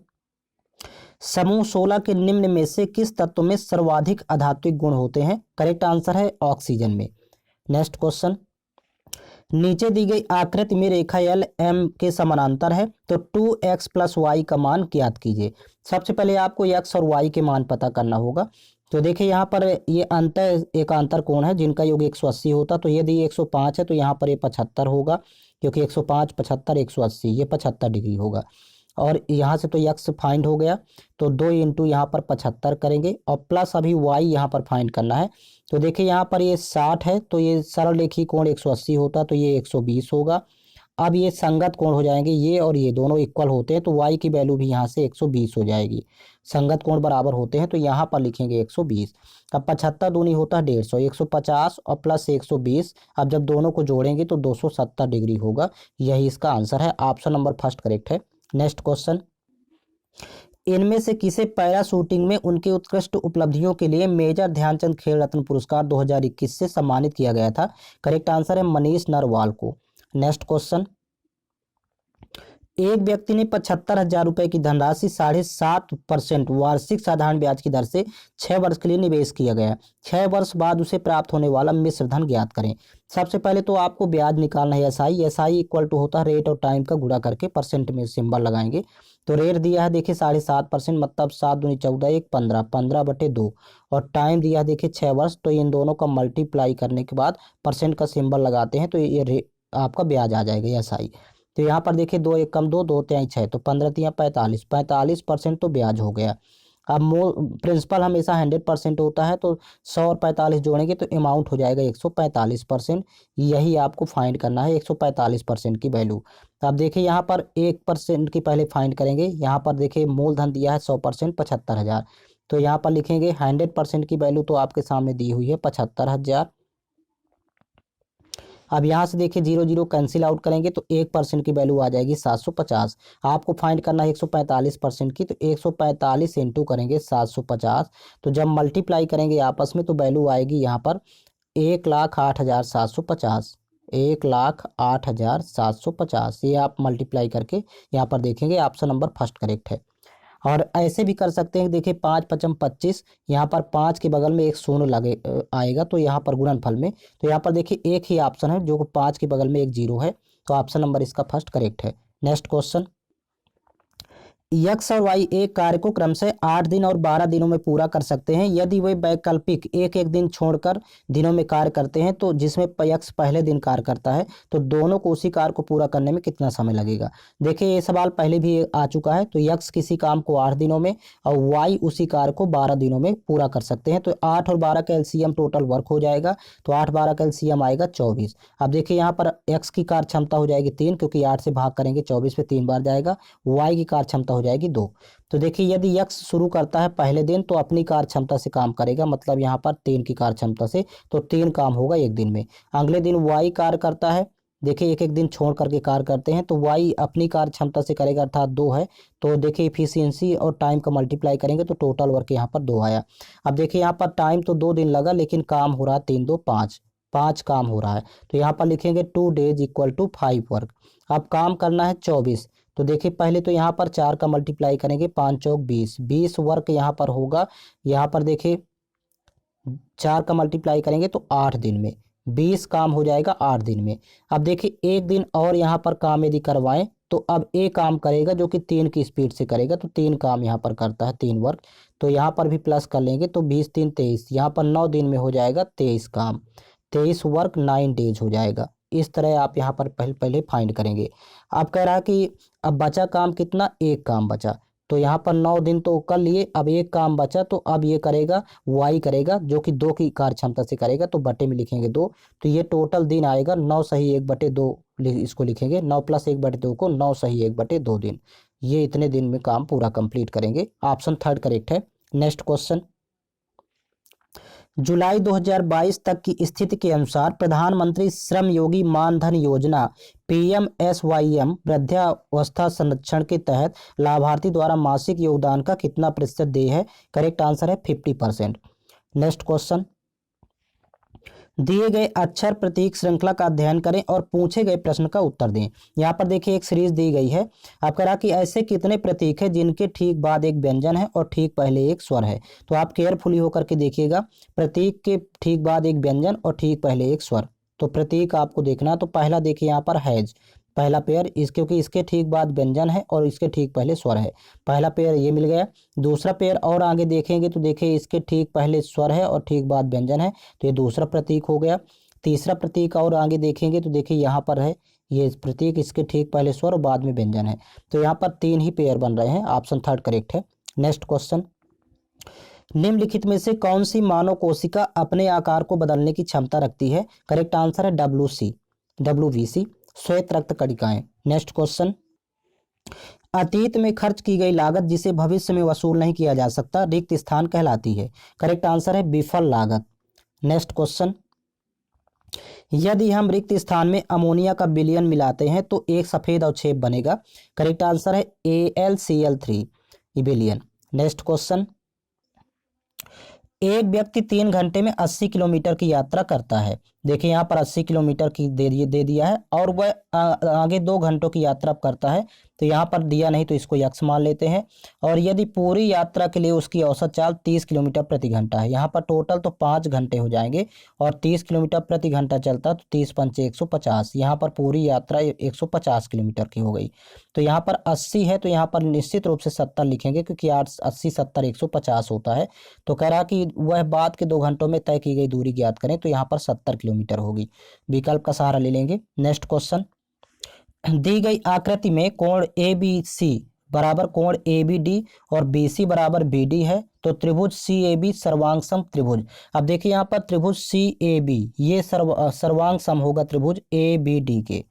Speaker 1: समूह 16 के निम्न में से किस तत्व में सर्वाधिक अधात्विक गुण होते हैं? करेक्ट आंसर है ऑक्सीजन में। नेक्स्ट क्वेश्चन, नीचे दी गई आकृति में रेखा एल एम के समानांतर है, तो 2x प्लस वाई का मान ज्ञात कीजिए। सबसे पहले आपको x और y के मान पता करना होगा। तो देखिए यहाँ पर ये एक अंतर कोण है जिनका योग 180 होता, तो यदि 105 है तो यहाँ पर ये 75 होगा, क्योंकि 105 75 180 ये 75 डिग्री होगा। और यहाँ से तो यक्स फाइंड हो गया, तो 2 इंटू यहाँ पर 75 करेंगे और प्लस अभी वाई यहाँ पर फाइंड करना है। तो देखिए यहाँ पर ये 60 है, तो ये सरल रेखीय कोण 180 होता, तो ये 120 होगा। अब ये संगत कोण हो जाएंगे, ये और ये दोनों इक्वल होते हैं, तो वाई की वैल्यू भी यहाँ से 120 हो जाएगी। संगत कोण बराबर होते हैं, तो यहाँ पर लिखेंगे 120। अब 75 दूनी होता है 150, 150 और प्लस 120, अब जब दोनों को जोड़ेंगे तो 270 डिग्री होगा, यही इसका आंसर है। ऑप्शन नंबर फर्स्ट करेक्ट है। नेक्स्ट क्वेश्चन, इनमें से किसे पैरा शूटिंग में उनकी उत्कृष्ट उपलब्धियों के लिए मेजर ध्यानचंद खेल रत्न पुरस्कार 2021 से सम्मानित किया गया था? करेक्ट आंसर है मनीष नरवाल को। नेक्स्ट क्वेश्चन, एक व्यक्ति ने 75,000 रुपए की धनराशि 7.5% वार्षिक साधारण ब्याज की दर से 6 वर्ष के लिए निवेश किया गया, 6 वर्ष बाद उसे प्राप्त होने वाला मिश्र धन ज्ञात करें। सबसे पहले तो आपको ब्याज निकालना है, एसआई इक्वल टू होता है रेट और टाइम का गुणा करके परसेंट में सिंबल लगाएंगे। तो रेट दिया है देखिए 7.5%, मतलब 7 दूनी 14 1 15, 15/2, और टाइम दिया है देखिए 6 वर्ष, तो इन दोनों का मल्टीप्लाई करने के बाद परसेंट का सिंबल लगाते हैं, तो ये आपका ब्याज आ जाएगा एसआई। तो यहाँ पर देखिए 2 1 कम 2, 2 3 6, तो 15 3 45, 45% तो ब्याज हो गया। अब प्रिंसिपल हमेशा 100% होता है, तो 100 और 45 जोड़ेंगे तो अमाउंट हो जाएगा 145%। यही आपको फाइंड करना है, 145% की वैल्यू। तो अब देखिए यहाँ पर 1% की पहले फाइंड करेंगे। यहाँ पर देखिए मूलधन दिया है 100% 75,000, तो यहाँ पर लिखेंगे 100% की वैल्यू तो आपके सामने दी हुई है 75,000। अब यहाँ से देखिए 0 0 कैंसिल आउट करेंगे तो 1% की वैल्यू आ जाएगी 750। आपको फाइंड करना है 145% की, तो 145 इंटू करेंगे 750, तो जब मल्टीप्लाई करेंगे आपस में तो वैल्यू आएगी यहाँ पर 1,08,750, 1,08,750। ये आप मल्टीप्लाई करके यहाँ पर देखेंगे, ऑप्शन नंबर फर्स्ट करेक्ट है। और ऐसे भी कर सकते हैं, देखिए 5 5 25, यहाँ पर 5 के बगल में एक शून्य लगे आएगा, तो यहाँ पर गुणनफल में, तो यहाँ पर देखिए एक ही ऑप्शन है जो 5 के बगल में एक 0 है, तो ऑप्शन नंबर इसका फर्स्ट करेक्ट है। नेक्स्ट क्वेश्चन, यक्स और वाई एक कार्य को क्रमशः 8 दिन और 12 दिनों में पूरा कर सकते हैं। यदि वे वैकल्पिक एक एक दिन छोड़कर दिनों में कार्य करते हैं, तो जिसमें यक्स पहले दिन कार्य करता है, तो दोनों को उसी कार्य को पूरा करने में कितना समय लगेगा? देखिए ये सवाल पहले भी आ चुका है। तो यक्स किसी काम को 8 दिनों में और वाई उसी कार्य को 12 दिनों में पूरा कर सकते हैं। तो 8 और 12 का एलसीएम टोटल वर्क हो जाएगा, तो 8 12 का एलसीएम आएगा 24। अब देखिए यहाँ पर एक्स की कार्य क्षमता हो जाएगी 3, क्योंकि 8 से भाग करेंगे 24 पे 3 बार जाएगा। वाई की कार्य क्षमता हो जाएगी 2। तो देखिए यदि यक्ष शुरू करता है पहले दिन तो अपनी कार्य क्षमता से काम करेगा, मतलब यहाँ पर 3 की कार्य क्षमता से, तो 3 काम होगा एक दिन में। अगले दिन वाई कार्य करता है, देखिए एक एक दिन छोड़ करके कार्य करते हैं, तो वाई अपनी कार्य क्षमता से करेगा अर्थात 2 है। तो देखिए इफिशियंसी और टाइम का मल्टीप्लाई करेंगे तो टोटल वर्क यहाँ पर 2 आया। अब देखिए यहाँ पर टाइम तो 2 दिन लगा, लेकिन काम हो रहा है 3 2 5, 5 काम हो रहा है। तो यहाँ पर लिखेंगे 2 days इक्वल टू 5 वर्क। अब काम करना है 24, तो देखिए पहले तो यहाँ पर 4 का मल्टीप्लाई करेंगे, 5 चौक 20, 20 वर्क यहाँ पर होगा। यहाँ पर देखिए 4 का मल्टीप्लाई करेंगे तो 8 दिन में 20 काम हो जाएगा 8 दिन में। अब देखिए एक दिन और यहाँ पर काम यदि करवाएं तो अब एक काम करेगा जो कि 3 की स्पीड से करेगा, तो 3 काम यहाँ पर करता है, 3 वर्क। तो यहाँ पर भी प्लस कर लेंगे तो 20 3 23, यहाँ पर 9 दिन में हो जाएगा 23 काम, 23 वर्क 9 डेज हो जाएगा। इस तरह आप यहाँ पर पहले पहले फाइंड करेंगे। अब कह रहा है कि अब बचा काम कितना, एक काम बचा, तो यहाँ पर 9 दिन तो कर लिए, अब एक काम बचा, तो अब ये करेगा वाई करेगा जो कि 2 की कार्य क्षमता से करेगा, तो बटे में लिखेंगे 2। तो ये टोटल दिन आएगा 9 सही 1/2, इसको लिखेंगे 9 + 1/2 को 9 सही 1/2 दिन। ये इतने दिन में काम पूरा कंप्लीट करेंगे। ऑप्शन थर्ड करेक्ट है। नेक्स्ट क्वेश्चन, जुलाई 2022 तक की स्थिति के अनुसार प्रधानमंत्री श्रम योगी मानधन योजना PMSYM वृद्धावस्था संरक्षण के तहत लाभार्थी द्वारा मासिक योगदान का कितना प्रतिशत देय है? करेक्ट आंसर है 50%। नेक्स्ट क्वेश्चन, दिए गए अक्षर प्रतीक श्रृंखला का अध्ययन करें और पूछे गए प्रश्न का उत्तर दें। यहाँ पर देखिए एक सीरीज दी गई है। आप कह रहा कि ऐसे कितने प्रतीक हैं जिनके ठीक बाद एक व्यंजन है और ठीक पहले एक स्वर है? तो आप केयरफुली होकर के देखिएगा, प्रतीक के ठीक बाद एक व्यंजन और ठीक पहले एक स्वर। तो प्रतीक आपको देखना, तो पहला देखिए यहाँ पर हैज, पहला पेयर क्योंकि इसके ठीक बाद व्यंजन है और इसके ठीक पहले स्वर है, पहला पेयर ये मिल गया। दूसरा पेयर और आगे देखेंगे तो देखिए इसके ठीक पहले स्वर है और ठीक बाद व्यंजन है, तो ये दूसरा प्रतीक हो गया। तीसरा प्रतीक और आगे देखेंगे तो देखिए यहाँ पर है ये प्रतीक, इसके ठीक पहले स्वर और बाद में व्यंजन है, तो यहाँ पर 3 ही पेयर बन रहे हैं। ऑप्शन थर्ड करेक्ट है। नेक्स्ट क्वेश्चन, निम्नलिखित में से कौन सी मानव कोशिका अपने आकार को बदलने की क्षमता रखती है? करेक्ट आंसर है WBC, श्वेत रक्त कणिकाएं। नेक्स्ट क्वेश्चन, अतीत में खर्च की गई लागत जिसे भविष्य में वसूल नहीं किया जा सकता रिक्त स्थान कहलाती है? करेक्ट आंसर है विफल लागत। नेक्स्ट क्वेश्चन, यदि हम रिक्त स्थान में अमोनिया का विलयन मिलाते हैं तो एक सफेद अवक्षेप बनेगा? करेक्ट आंसर है AlCl3 विलयन। नेक्स्ट क्वेश्चन, एक व्यक्ति 3 घंटे में 80 किलोमीटर की यात्रा करता है। देखिए यहाँ पर 80 किलोमीटर की दे दिया है और वह आगे 2 घंटों की यात्रा करता है, तो यहाँ पर दिया नहीं तो इसको यक्ष मान लेते हैं। और यदि पूरी यात्रा के लिए उसकी औसत चाल 30 किलोमीटर प्रति घंटा है, यहाँ पर टोटल तो 5 घंटे हो जाएंगे और 30 किलोमीटर प्रति घंटा चलता तो 30 पंचे 150, यहाँ पर पूरी यात्रा 150 किलोमीटर की हो गई। तो यहाँ पर 80 है तो यहाँ पर निश्चित रूप से 70 लिखेंगे, क्योंकि 80 70 150 होता है। तो कह रहा कि वह बाद के 2 घंटों में तय की गई दूरी ज्ञात करें, तो यहाँ पर 70 किलोमीटर होगी। विकल्प का सहारा ले लेंगे। नेक्स्ट क्वेश्चन, दी गई आकृति में कोण ABC बराबर कोण ABD और BC बराबर BD है, तो त्रिभुज CAB सर्वांग सम त्रिभुज। अब देखिए यहाँ पर त्रिभुज CAB ये सर्वांग सम होगा त्रिभुज ABD के,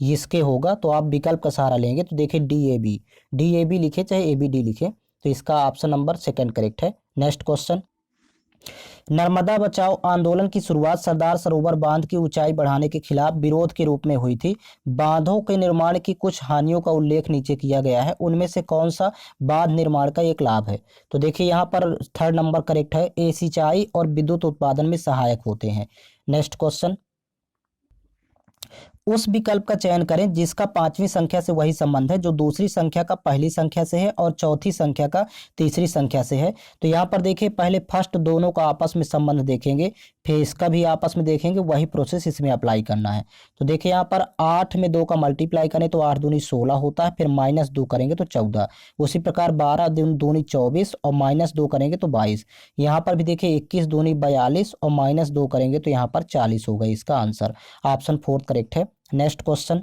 Speaker 1: इसके होगा। तो आप विकल्प का सहारा लेंगे तो देखिए DAB लिखे चाहे ABD लिखे, तो इसका ऑप्शन नंबर सेकंड करेक्ट है। नेक्स्ट क्वेश्चन, नर्मदा बचाओ आंदोलन की शुरुआत सरदार सरोवर बांध की ऊंचाई बढ़ाने के खिलाफ विरोध के रूप में हुई थी। बांधों के निर्माण की कुछ हानियों का उल्लेख नीचे किया गया है, उनमें से कौन सा बांध निर्माण का एक लाभ है? तो देखिए यहाँ पर थर्ड नंबर करेक्ट है, ये सिंचाई और विद्युत उत्पादन में सहायक होते हैं। नेक्स्ट क्वेश्चन, उस विकल्प का चयन करें जिसका 5वीं संख्या से वही संबंध है जो दूसरी संख्या का पहली संख्या से है और चौथी संख्या का तीसरी संख्या से है। तो यहाँ पर देखिए पहले फर्स्ट दोनों का आपस में संबंध देखेंगे, फिर इसका भी आपस में देखेंगे, वही प्रोसेस इसमें अप्लाई करना है। तो देखिए यहाँ पर 8 में 2 का मल्टीप्लाई करें तो 8 दूनी 16 होता है, फिर -2 करेंगे तो 14। उसी प्रकार 12 दूनी 24 और -2 करेंगे तो 22। यहाँ पर भी देखिए 21 दूनी 42 और -2 करेंगे तो यहाँ पर 40 होगा इसका आंसर। ऑप्शन फोर्थ करेक्ट है। नेक्स्ट क्वेश्चन,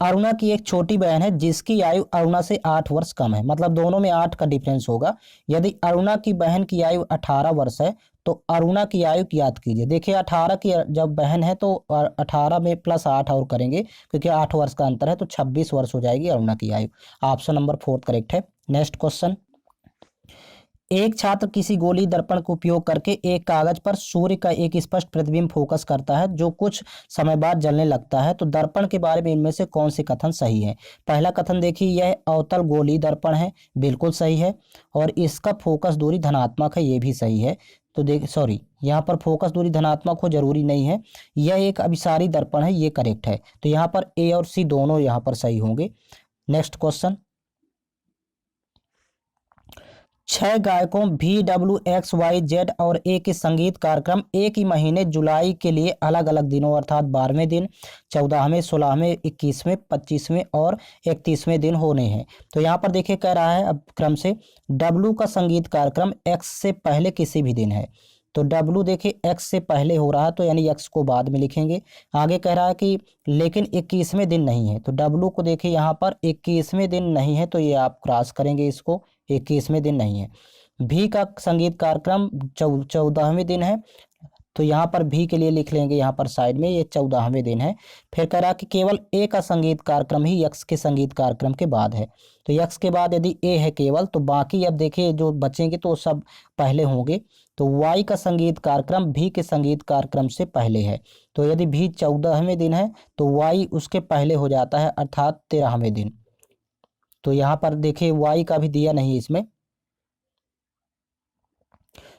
Speaker 1: अरुणा की एक छोटी बहन है जिसकी आयु अरुणा से 8 वर्ष कम है, मतलब दोनों में 8 का डिफरेंस होगा। यदि अरुणा की बहन की आयु 18 वर्ष है तो अरुणा की आयु ज्ञात कीजिए। देखिए 18 की जब बहन है तो 18 में +8 और करेंगे क्योंकि 8 वर्ष का अंतर है, तो 26 वर्ष हो जाएगी अरुणा की आयु। ऑप्शन नंबर 4 करेक्ट है। नेक्स्ट क्वेश्चन, एक छात्र किसी गोली दर्पण का उपयोग करके एक कागज पर सूर्य का एक स्पष्ट प्रतिबिंब फोकस करता है जो कुछ समय बाद जलने लगता है, तो दर्पण के बारे में इनमें से कौन से कथन सही है। पहला कथन देखिए, यह अवतल गोली दर्पण है, बिल्कुल सही है। और इसका फोकस दूरी धनात्मक है, ये भी सही है। तो देख सॉरी, यहाँ पर फोकस दूरी धनात्मक हो जरूरी नहीं है। यह एक अभिसारी दर्पण है, ये करेक्ट है। तो यहाँ पर ए और सी दोनों यहाँ पर सही होंगे। नेक्स्ट क्वेश्चन, 6 गायकों VWXYZ और ए के संगीत कार्यक्रम एक ही महीने जुलाई के लिए अलग अलग दिनों अर्थात 12वें दिन, 14वें, 16वें, 21वें, 25वें और 31वें दिन होने हैं। तो यहाँ पर देखिए कह रहा है अब क्रम से, W का संगीत कार्यक्रम X से पहले किसी भी दिन है। तो W देखिए X से पहले हो रहा है तो यानी X को बाद में लिखेंगे। आगे कह रहा है कि लेकिन 21वें दिन नहीं है, तो W को देखिए यहाँ पर 21वें दिन नहीं है, तो ये आप क्रॉस करेंगे इसको, 21वें दिन नहीं है। भी का संगीत कार्यक्रम 14वें दिन है, तो यहाँ पर भी के लिए लिख लेंगे यहाँ पर साइड में, ये 14वें दिन है। फिर कह रहा कि केवल ए का संगीत कार्यक्रम ही यक्स के संगीत कार्यक्रम के बाद है। तो यक्स के बाद यदि ए है केवल, तो बाकी अब देखिए जो बचेंगे तो सब पहले होंगे। तो वाई का संगीत कार्यक्रम भी के संगीत कार्यक्रम से पहले है। तो यदि भी 14वें दिन है तो वाई उसके पहले हो जाता है अर्थात 13वें दिन। तो यहाँ पर देखिए वाई का भी दिया नहीं इसमें,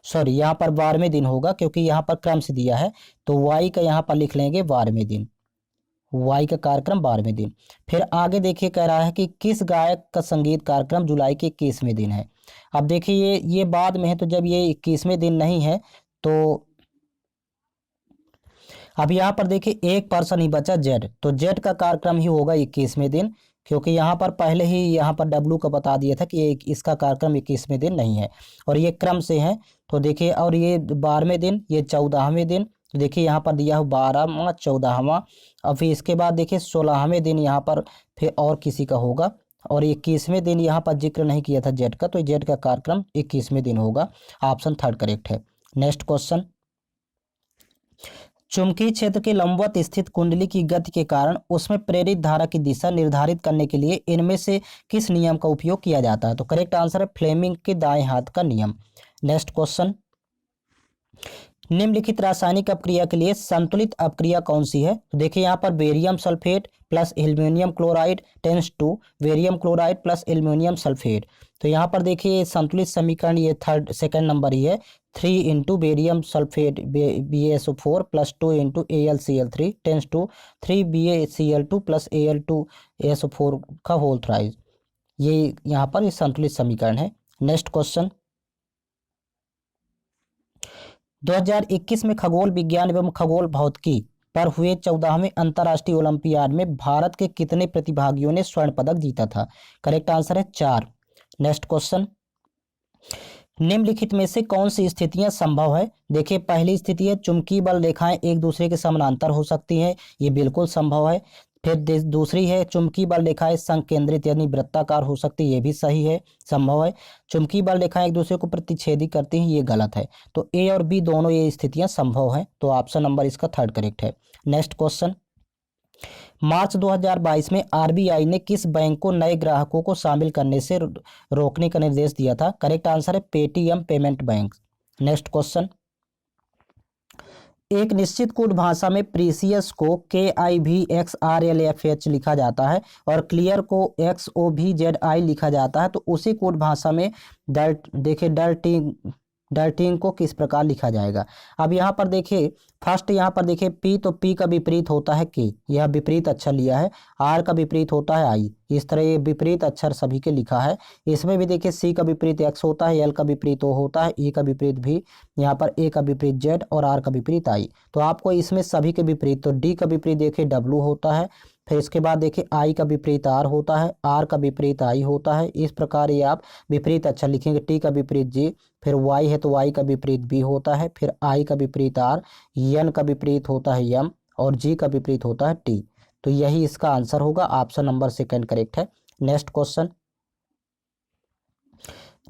Speaker 1: सॉरी यहाँ पर 12वें दिन होगा क्योंकि यहाँ पर क्रम से दिया है। तो वाई का यहाँ पर लिख लेंगे 12वें दिन, वाई का कार्यक्रम 12वें दिन। फिर आगे देखिए कह रहा है कि किस गायक का संगीत कार्यक्रम जुलाई के 21वें दिन है। अब देखिए ये बाद में है, तो जब ये 21वें दिन नहीं है तो अब यहाँ पर देखिए एक पर्सन ही बचा जेड, तो जेड का कार्यक्रम ही होगा 21वें दिन, क्योंकि यहाँ पर पहले ही यहाँ पर डब्लू का बता दिया था कि इसका कार्यक्रम 21वें दिन नहीं है और ये क्रम से है। तो देखिए और ये 12वें दिन, ये 14वें दिन, तो देखिए यहाँ पर दिया हो 12वां, 14वां। और फिर इसके बाद देखिए 16वें दिन यहाँ पर फिर और किसी का होगा, और 21वें दिन यहाँ पर जिक्र नहीं किया था जेड का, तो जेड का कार्यक्रम 21वें दिन होगा। ऑप्शन 3 करेक्ट है। नेक्स्ट क्वेश्चन, चुंबकीय क्षेत्र के लंबवत स्थित कुंडली की गति के कारण उसमें प्रेरित धारा की दिशा निर्धारित करने के लिए इनमें से किस नियम का उपयोग किया जाता है। तो करेक्ट आंसर है फ्लेमिंग के दाएं हाथ का नियम। नेक्स्ट क्वेश्चन, निम्नलिखित रासायनिक अपक्रिया के लिए संतुलित अपक्रिया कौन सी है। तो देखिए यहाँ पर barium sulphate plus aluminium chloride tends to barium chloride plus aluminium sulphate. तो यहाँ पर देखिए संतुलित समीकरण ये सेकंड नंबर ही है, 3 into barium sulphate BaSO4 plus 2 into AlCl3 tends to 3 BaCl2 plus Al2SO4 का होल थ्राइज। ये यहाँ पर ये संतुलित समीकरण है। नेक्स्ट क्वेश्चन, 2021 में खगोल विज्ञान एवं खगोल भौतिकी पर हुए 14वें अंतर्राष्ट्रीय ओलंपियाड में भारत के कितने प्रतिभागियों ने स्वर्ण पदक जीता था। करेक्ट आंसर है 4। नेक्स्ट क्वेश्चन, निम्नलिखित में से कौन सी स्थितियां संभव है। देखिए पहली स्थिति है चुंबकीय बल रेखाएं एक दूसरे के समानांतर हो सकती हैं, ये बिल्कुल संभव है। फिर दूसरी है चुंबकीय बल रेखाएं संकेंद्रित यानी वृत्ताकार हो सकती है, ये भी सही है, संभव है। चुंबकीय बल रेखाएं एक दूसरे को प्रतिच्छेदी करती हैं, ये गलत है। तो ए और बी दोनों ये स्थितियां संभव हैं, तो ऑप्शन नंबर इसका 3 करेक्ट है। नेक्स्ट क्वेश्चन, मार्च 2022 में आरबीआई ने किस बैंक को नए ग्राहकों को शामिल करने से रोकने का निर्देश दिया था। करेक्ट आंसर है Paytm payment bank. Next question, एक निश्चित कोड भाषा में प्रीसियस को KIVXRLFH लिखा जाता है और क्लियर को XOVZI लिखा जाता है, तो उसी कोड भाषा में डर्टिंग को किस प्रकार लिखा जाएगा। अब यहाँ पर देखिए फर्स्ट यहाँ पर देखिए पी, तो पी का विपरीत होता है के, यह विपरीत अक्षर लिया है। आर का विपरीत होता है आई, इस तरह ये विपरीत अक्षर सभी के लिखा है। इसमें भी देखिए सी का विपरीत एक्स होता है, एल का विपरीत ओ होता है, ई का विपरीत भी, यहाँ पर ए का विपरीत जेड और आर का विपरीत आई। तो आपको इसमें सभी के विपरीत, तो डी का विपरीत देखिए डब्लू होता है, फिर इसके बाद देखिए आई का विपरीत आर होता है, आर का विपरीत आई होता है। इस प्रकार ये आप विपरीत अक्षर लिखेंगे। टी का विपरीत जी, फिर वाई है तो वाई का विपरीत बी होता है, फिर आई का विपरीत आर, एन का विपरीत होता है एम और जी का विपरीत होता है टी। तो यही इसका आंसर होगा, ऑप्शन नंबर सेकंड करेक्ट है। नेक्स्ट क्वेश्चन,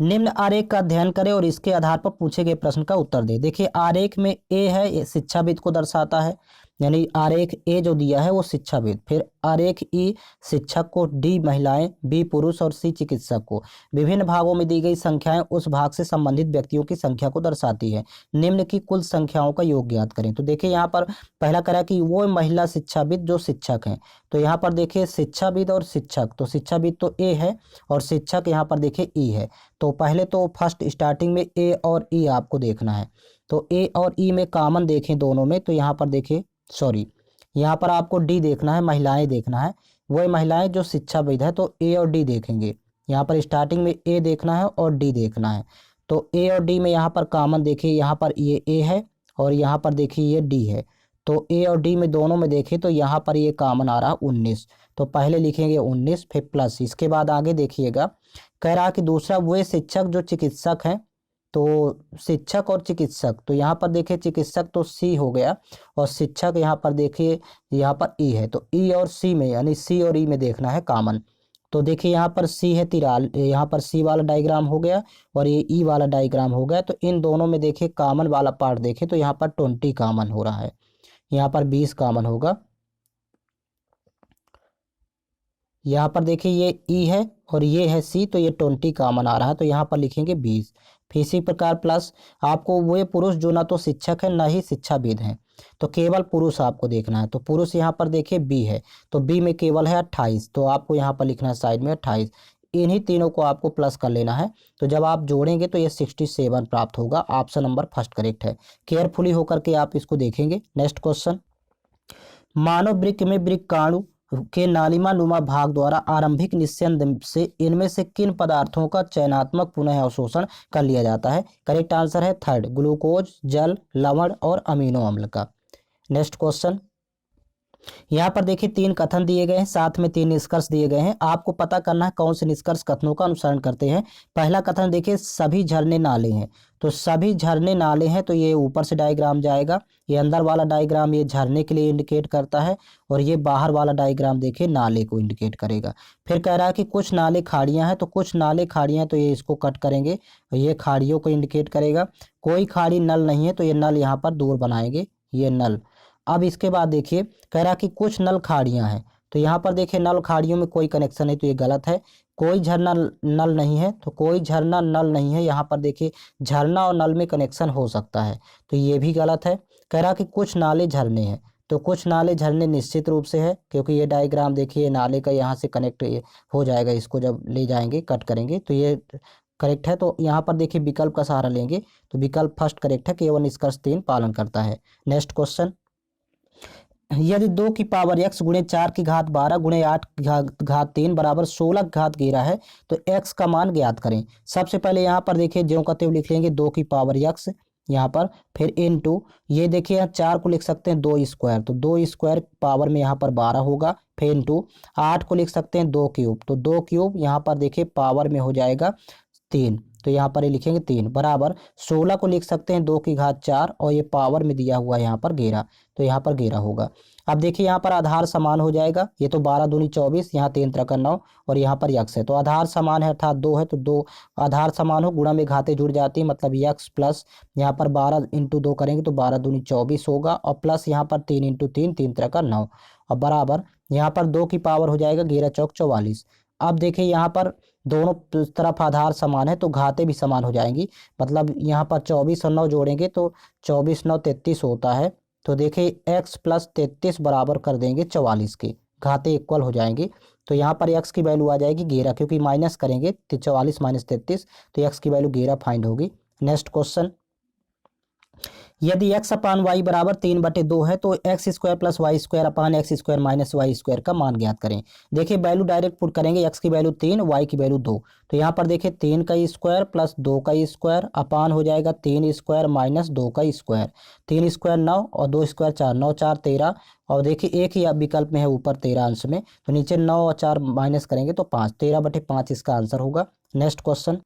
Speaker 1: निम्न आरेख का अध्ययन करें और इसके आधार पर पूछे गए प्रश्न का उत्तर दें। देखिए आरेख में ए है, ये शिक्षाविद को दर्शाता है, यानी आरेख ए जो दिया है वो शिक्षाविद। फिर आरेख ई शिक्षक को, डी महिलाएं, बी पुरुष और सी चिकित्सक को। विभिन्न भागों में दी गई संख्याएं उस भाग से संबंधित व्यक्तियों की संख्या को दर्शाती है। निम्न की कुल संख्याओं का योग ज्ञात करें। तो देखिए यहाँ पर पहला करा कि वो महिला शिक्षाविद जो शिक्षक हैं, तो यहाँ पर देखिए शिक्षाविद और शिक्षक, तो शिक्षाविद तो ए है और शिक्षक यहाँ पर देखिए ई है। तो पहले तो फर्स्ट स्टार्टिंग में ए और ई आपको देखना है। तो ए और ई में कॉमन देखें दोनों में, तो यहाँ पर देखिए यहाँ पर आपको डी देखना है, महिलाएं देखना है, वही महिलाएं जो शिक्षाविद है, तो ए और डी देखेंगे। यहाँ पर स्टार्टिंग में ए देखना है और डी देखना है। तो ए और डी में यहाँ पर कॉमन देखिए, यहाँ पर ये ए है और यहाँ पर देखिए ये डी है। तो ए और डी में दोनों में देखें तो यहाँ पर ये कॉमन आ रहा है 19। तो पहले लिखेंगे 19, फिर प्लस, इसके बाद आगे देखिएगा कह रहा कि दूसरा वे शिक्षक जो चिकित्सक हैं, तो शिक्षक और चिकित्सक, तो यहाँ पर देखिए चिकित्सक तो सी हो गया और शिक्षक यहाँ पर देखिए यहाँ पर ई है। तो ई और सी में, यानी सी और ई में देखना है कॉमन। तो देखिए यहाँ पर सी है यहाँ पर सी वाला डायग्राम हो गया और ये ई वाला डायग्राम हो गया। तो इन दोनों में देखिए कॉमन वाला पार्ट देखें तो यहाँ पर 20 कॉमन हो रहा है, यहाँ पर 20 कॉमन होगा। यहाँ पर देखिए ये ई है और ये है सी, तो ये 20 कॉमन आ रहा है, तो यहाँ पर लिखेंगे 20। फिर इसी प्रकार प्लस, आपको वे पुरुष जो ना तो शिक्षक है ना ही शिक्षाविद हैं, तो केवल पुरुष आपको देखना है। तो पुरुष यहाँ पर देखिए बी है, तो बी में केवल है 28, तो आपको यहाँ पर लिखना है साइड में 28। इन्हीं तीनों को आपको प्लस कर लेना है। तो जब आप जोड़ेंगे तो ये 67 प्राप्त होगा। ऑप्शन नंबर फर्स्ट करेक्ट है। केयरफुली होकर के आप इसको देखेंगे। नेक्स्ट क्वेश्चन, मानव वृक्क में वृक्काणु के नालिमा नुमा भाग द्वारा आरंभिक निस्यंद से इनमें से किन पदार्थों का चयनात्मक पुनः अवशोषण कर लिया जाता है? करेक्ट आंसर है थर्ड, ग्लूकोज, जल, लवण और अमीनो अम्ल का। नेक्स्ट क्वेश्चन, यहाँ पर देखिए 3 कथन दिए गए हैं, साथ में 3 निष्कर्ष दिए गए हैं। आपको पता करना है कौन से निष्कर्ष कथनों का अनुसरण करते हैं। पहला कथन देखिए, सभी झरने नाले हैं, तो सभी झरने नाले हैं, तो ये ऊपर से डायग्राम जाएगा। ये अंदर वाला डायग्राम ये झरने के लिए इंडिकेट करता है और ये बाहर वाला डायग्राम देखिए नाले को इंडिकेट करेगा। फिर कह रहा है कि कुछ नाले खाड़ियां हैं, तो कुछ नाले खाड़ियां, तो ये इसको कट करेंगे, ये खाड़ियों को इंडिकेट करेगा। कोई खाड़ी नल नहीं है, तो ये नल यहाँ पर दूर बनाएंगे, ये नल। अब इसके बाद देखिए कह रहा कि कुछ नल खाड़ियां हैं, तो यहाँ पर देखिए नल खाड़ियों में कोई कनेक्शन है, तो ये गलत है। कोई झरना नल नहीं है, तो कोई झरना नल नहीं है, यहाँ पर देखिए झरना और नल में कनेक्शन हो सकता है, तो ये भी गलत है। कह रहा कि कुछ नाले झरने हैं, तो कुछ नाले झरने निश्चित रूप से है, क्योंकि ये डायग्राम देखिए नाले का यहाँ से कनेक्ट हो जाएगा, इसको जब ले जाएंगे कट करेंगे तो ये करेक्ट है। तो यहाँ पर देखिए विकल्प का सहारा लेंगे, तो विकल्प फर्स्ट करेक्ट है, केवल निष्कर्ष 3 पालन करता है। नेक्स्ट क्वेश्चन, यदि 2 की पावर x गुणे 4 की घात 12 गुणे 8 की घात 3 बराबर 16 की घात 11 है, तो x का मान ज्ञात करें। सबसे पहले यहाँ पर देखिए ज्यों का त्यों लिख लेंगे 2 की पावर x यहाँ पर, फिर इनटू ये देखिए यहाँ 4 को लिख सकते हैं 2 स्क्वायर, तो 2 स्क्वायर पावर में यहाँ पर 12 होगा। फिर इनटू 8 को लिख सकते हैं 2 क्यूब, तो 2 क्यूब यहाँ पर देखिए पावर में हो जाएगा 3, तो यहाँ पर ये लिखेंगे 3 बराबर 16 को लिख सकते हैं 2 की घात 4 और ये पावर में दिया हुआ यहाँ पर 11, तो यहाँ पर 11 होगा। अब देखिए यहाँ पर आधार समान हो जाएगा, ये तो 12 दूनी 24, यहाँ 3 त्रिक 9 और यहाँ पर यक्स है, तो आधार समान है अर्थात 2 है, तो 2 आधार समान हो, गुणा में घातें जुड़ जाती है, मतलब यक्स प्लस यहाँ पर 12 इंटू 2 करेंगे तो 12 दूनी 24 होगा और प्लस यहाँ पर 3 इंटू 3, 3 त्रिक 9 और बराबर यहाँ पर 2 की पावर हो जाएगा 11 चौक 44। अब देखिए यहाँ पर दोनों तरफ आधार समान है तो घातें भी समान हो जाएंगी, मतलब यहाँ पर 24 और 9 जोड़ेंगे तो 24 9 33 होता है। तो देखिए x प्लस 33 बराबर कर देंगे 44 के, घातें इक्वल हो जाएंगी। तो यहाँ पर x की वैल्यू आ जाएगी 11, क्योंकि माइनस करेंगे तो 44 माइनस 33, तो x की वैल्यू 11 फाइंड होगी। नेक्स्ट क्वेश्चन, यदि x अपान वाई बराबर 3/2 है तो X square plus Y square upon X square minus Y square का मान ज्ञात करें। देखिए वैल्यू डायरेक्ट पुट करेंगे, x की वैल्यू 3, y की वैल्यू 2, तो यहाँ पर देखिए 3 का स्क्वायर प्लस 2 का स्क्वायर अपान हो जाएगा 3 स्क्वायर माइनस 2 का स्क्वायर, 3 स्क्वायर 9 और 2 स्क्वायर 4, 9 4 13 और देखिए एक ही विकल्प में है ऊपर 13 अंश में, तो नीचे 9 और 4 माइनस करेंगे तो 5, 13/5 इसका आंसर होगा। नेक्स्ट क्वेश्चन,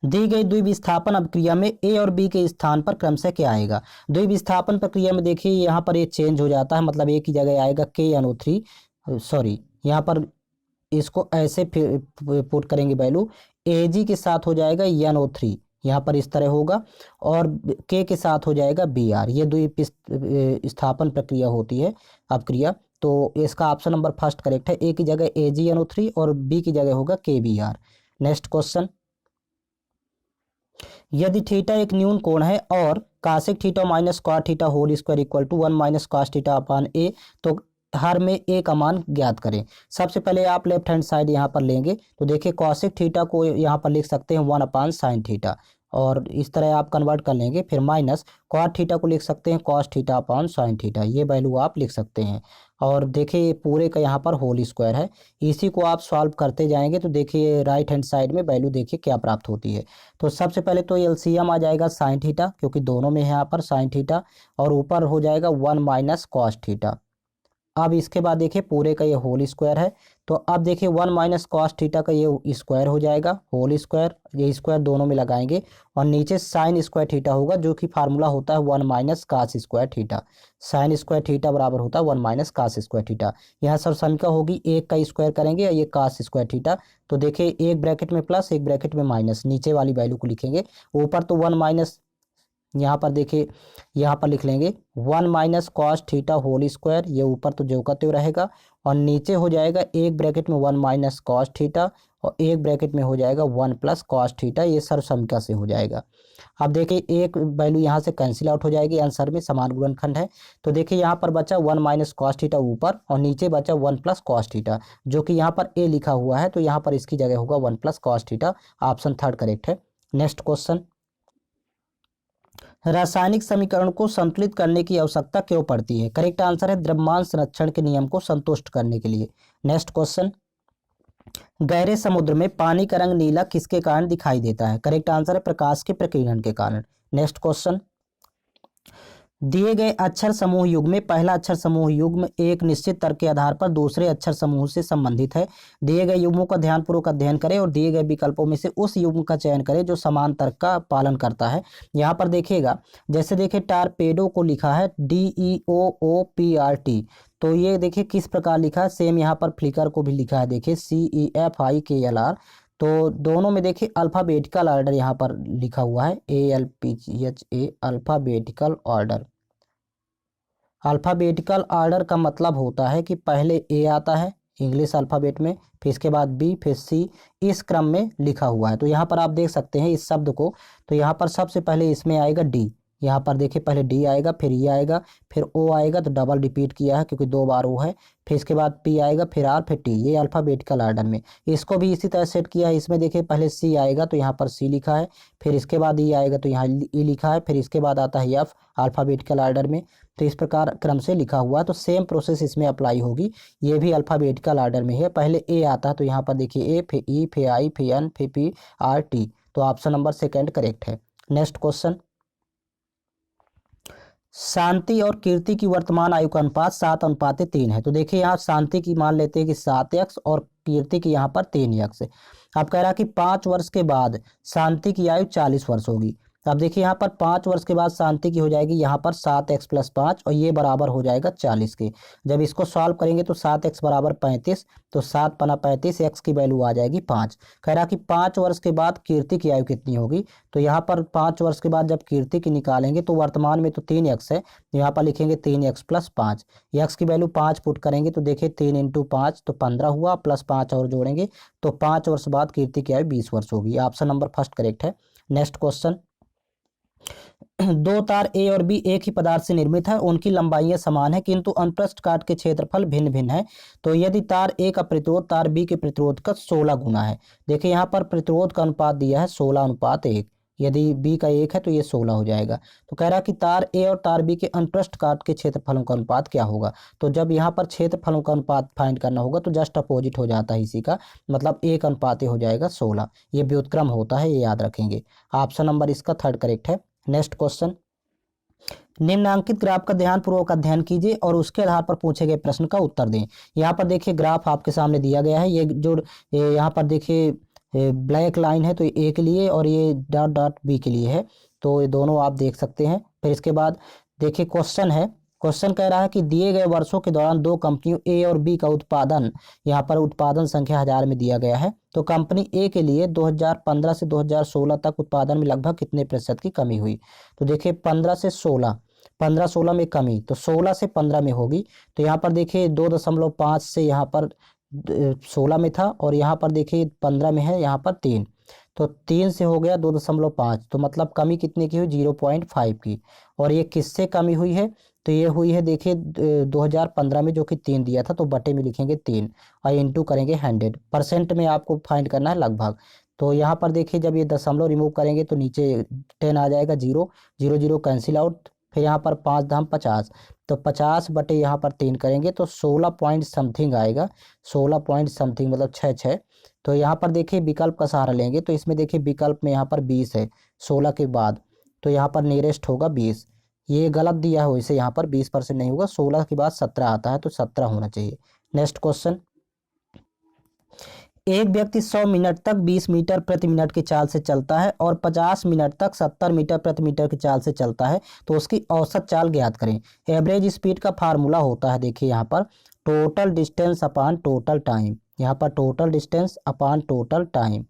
Speaker 1: दी गई द्विविस्थापन अभिक्रिया में ए और बी के स्थान पर क्रमशः क्या आएगा? द्विविस्थापन प्रक्रिया में देखिए यहाँ पर ये चेंज हो जाता है, मतलब ए की जगह आएगा KNO3, सॉरी, यहाँ पर इसको ऐसे पुट करेंगे वैल्यू, एजी के साथ हो जाएगा NO3, यहाँ पर इस तरह होगा, और के साथ हो जाएगा BR। ये स्थापन प्रक्रिया होती है अपक्रिया। तो इसका ऑप्शन नंबर फर्स्ट करेक्ट है, ए की जगह AgNO3 और बी की जगह होगा KBR। नेक्स्ट क्वेश्चन, यदि थीटा एक न्यून कोण है और cosec theta minus cot theta whole square equal to 1 minus cos theta upon A, तो हर में ए का मान ज्ञात करें। सबसे पहले आप लेफ्ट हैंड साइड यहाँ पर लेंगे, तो देखिए कॉसिक थीटा को यहाँ पर लिख सकते हैं 1 अपान साइन थीटा, और इस तरह आप कन्वर्ट कर लेंगे। फिर माइनस कॉट थीटा को लिख सकते हैं कॉस थीटा अपान साइन थीटा, ये वैल्यू आप लिख सकते हैं। और देखिए ये पूरे का यहाँ पर होल स्क्वायर है, इसी को आप सॉल्व करते जाएंगे तो देखिए राइट हैंड साइड में वैल्यू देखिए क्या प्राप्त होती है। तो सबसे पहले तो एलसीएम आ जाएगा साइन थीटा, क्योंकि दोनों में है यहाँ पर साइन थीटा, और ऊपर हो जाएगा 1 माइनस कॉस थीटा। अब इसके बाद देखिए पूरे का ये होल स्क्वायर है, तो अब देखिए 1 माइनस कॉस थीटा का ये स्क्वायर हो जाएगा, होल स्क्वायर, ये स्क्वायर दोनों में लगाएंगे, और नीचे साइन स्क्वायर थीटा होगा, जो कि फार्मूला होता है 1 minus cos square theta. Sine square theta बराबर होता है 1 माइनस कास स्क्वायर थीटा। यहाँ सब समीका होगी, एक का स्क्वायर करेंगे और ये कास स्क्वायर थीटा, तो देखिए एक ब्रैकेट में प्लस एक ब्रैकेट में माइनस, नीचे वाली वैल्यू को लिखेंगे। ऊपर तो 1 माइनस, यहाँ पर देखिए यहाँ पर लिख लेंगे 1 minus cos theta whole square, ये ऊपर तो जो का त्यों रहेगा, और नीचे हो जाएगा एक ब्रैकेट में 1 माइनस कॉस थीटा, और एक ब्रैकेट में हो जाएगा 1 प्लस कॉस थीटा, ये सर्व समीका से हो जाएगा। अब देखिए एक वैल्यू यहाँ से कैंसिल आउट हो जाएगी, आंसर में समान गुणनखंड है, तो देखिए यहाँ पर बचा 1 माइनस कॉस थीटा ऊपर, और नीचे बचा 1 प्लस कॉस थीटा, जो कि यहाँ पर ए लिखा हुआ है, तो यहाँ पर इसकी जगह होगा 1 plus cos theta. Option third correct है। नेक्स्ट क्वेश्चन, रासायनिक समीकरण को संतुलित करने की आवश्यकता क्यों पड़ती है? करेक्ट आंसर है द्रव्यमान संरक्षण के नियम को संतुष्ट करने के लिए। नेक्स्ट क्वेश्चन, गहरे समुद्र में पानी का रंग नीला किसके कारण दिखाई देता है? करेक्ट आंसर है प्रकाश के प्रकीर्णन के कारण। नेक्स्ट क्वेश्चन, दिए गए अक्षर समूह युग्म में पहला अक्षर समूह युग्म एक निश्चित तर्क के आधार पर दूसरे अक्षर समूह से संबंधित है। दिए गए युग्मों का ध्यानपूर्वक अध्ययन करें और दिए गए विकल्पों में से उस युग्म का चयन करें जो समान तर्क का पालन करता है। यहाँ पर देखिएगा, जैसे देखिए टारपेडो को लिखा है DEOOPRT, तो ये देखिए किस प्रकार लिखा है, सेम यहाँ पर फ्लिकर को भी लिखा है, देखिए CEFIKLR, तो दोनों में देखिए अल्फ़ाबेटिकल ऑर्डर यहाँ पर लिखा हुआ है ALPHA, alphabetical order. Alphabetical order का मतलब होता है कि पहले ए आता है इंग्लिश अल्फ़ाबेट में, फिर इसके बाद बी, फिर सी, इस क्रम में लिखा हुआ है। तो यहाँ पर आप देख सकते हैं इस शब्द को, तो यहाँ पर सबसे पहले इसमें आएगा डी, यहाँ पर देखिए पहले डी आएगा, फिर ई आएगा, फिर ओ आएगा, तो डबल रिपीट किया है क्योंकि 2 बार ओ है, फिर इसके बाद पी आएगा, फिर आर, फिर टी, ये अल्फ़ाबेटिकल ऑर्डर में। इसको भी इसी तरह सेट किया है, इसमें देखिए पहले सी आएगा तो यहाँ पर सी लिखा है, फिर इसके बाद ई आएगा तो यहाँ ई लिखा है, फिर इसके बाद आता है एफ अल्फ़ाबेटिकल ऑर्डर में, तो इस प्रकार क्रम से लिखा हुआ है। तो सेम प्रोसेस इसमें अप्लाई होगी, ये भी अल्फ़ाबेटिकल ऑर्डर में है, पहले ए आता है तो यहाँ पर देखिए ए, फिर ई, फिर आई, फिर एन, फिर पी, आर, टी, तो ऑप्शन नंबर सेकेंड करेक्ट है। नेक्स्ट क्वेश्चन, शांति और कीर्ति की वर्तमान आयु का अनुपात 7:3 है। तो देखिए यहाँ शांति की मान लेते हैं कि 7x और कीर्ति की यहाँ पर 3x है। अब कह रहा है कि 5 वर्ष के बाद शांति की आयु 40 वर्ष होगी। अब देखिए यहाँ पर 5 वर्ष के बाद शांति की हो जाएगी यहाँ पर 7x + 5, और ये बराबर हो जाएगा 40 के। जब इसको सॉल्व करेंगे तो 7x बराबर 35, तो 7 पना 35, x की वैल्यू आ जाएगी 5। कह रहा कि 5 वर्ष के बाद कीर्ति की आयु कितनी होगी, तो यहाँ पर 5 वर्ष के बाद जब कीर्ति की निकालेंगे तो वर्तमान में तो 3x है, यहाँ पर लिखेंगे 3x + 5, x की वैल्यू 5 पुट करेंगे तो देखिए 3 × 5 तो 15 हुआ, प्लस 5 और जोड़ेंगे तो 5 वर्ष बाद कीर्ति की आयु 20 वर्ष होगी। ऑप्शन नंबर फर्स्ट करेक्ट है। नेक्स्ट क्वेश्चन, 2 तार ए और बी एक ही पदार्थ से निर्मित है, उनकी लंबाइयां समान है किंतु अनुप्रस्थ काट के क्षेत्रफल भिन्न भिन्न है। तो यदि तार ए का प्रतिरोध तार बी के प्रतिरोध का 16 गुना है, देखिए यहाँ पर प्रतिरोध का अनुपात दिया है 16:1, यदि बी का 1 है तो ये 16 हो जाएगा। तो कह रहा है कि तार ए और तार बी के अनुप्रस्थ काट के क्षेत्रफलों का अनुपात क्या होगा, तो जब यहाँ पर क्षेत्रफलों का अनुपात फाइंड करना होगा तो जस्ट अपोजिट हो जाता है इसी का, मतलब 1:A हो जाएगा 16, ये व्युत्क्रम होता है, ये याद रखेंगे। ऑप्शन नंबर इसका थर्ड करेक्ट है। नेक्स्ट क्वेश्चन, निम्नांकित ग्राफ का ध्यानपूर्वक अध्ययन कीजिए और उसके आधार पर पूछे गए प्रश्न का उत्तर दें। यहाँ पर देखिए ग्राफ आपके सामने दिया गया है, ये जो यहाँ पर देखिए ब्लैक लाइन है तो ये ए के लिए और ये डॉट डॉट बी के लिए है, तो ये दोनों आप देख सकते हैं। फिर इसके बाद देखिए क्वेश्चन है क्वेश्चन कह रहा है कि दिए गए वर्षों के दौरान दो कंपनियों ए और बी का उत्पादन, यहाँ पर उत्पादन संख्या 1000 में दिया गया है, तो कंपनी ए के लिए 2015 से 2016 तक उत्पादन में लगभग कितने प्रतिशत की कमी हुई। तो देखिए 15 से 16, 15-16 में कमी, तो 16 से 15 में होगी। तो यहाँ पर देखिए 2.5 से यहाँ पर 16 में था, और यहाँ पर देखिए 15 में है, यहाँ पर 3, तो 3 से हो गया 2.5, तो मतलब कमी कितने की हुई, 0.5 की। और ये किससे कमी हुई है, तो ये हुई है देखिए 2015 में जो कि 3 दिया था, तो बटे में लिखेंगे 3 और इंटू करेंगे 100%, में आपको फाइंड करना है लगभग। तो यहाँ पर देखिए जब ये दशमलव रिमूव करेंगे तो नीचे 10 आ जाएगा, 0 0 0 कैंसिल आउट, फिर यहाँ पर 5 धाम 50, तो 50 बटे यहाँ पर 3 करेंगे तो 16 पॉइंट समथिंग आएगा, 16 पॉइंट समथिंग मतलब 6। तो यहाँ पर देखिए विकल्प का सहारा लेंगे, तो इसमें देखिए विकल्प में यहाँ पर 20 है 16 के बाद, तो यहाँ पर नियरेस्ट होगा 20। ये गलत दिया है, वैसे यहाँ पर 20% नहीं होगा, 16 के बाद 17 आता है, तो 17 होना चाहिए। नेक्स्ट क्वेश्चन, एक व्यक्ति 100 मिनट तक 20 मीटर प्रति मिनट की चाल से चलता है और 50 मिनट तक 70 मीटर प्रति मीटर की चाल से चलता है, तो उसकी औसत चाल ज्ञात करें। एवरेज स्पीड का फार्मूला होता है देखिए यहाँ पर टोटल डिस्टेंस अपान टोटल टाइम, यहाँ पर टोटल डिस्टेंस अपान टोटल टाइम।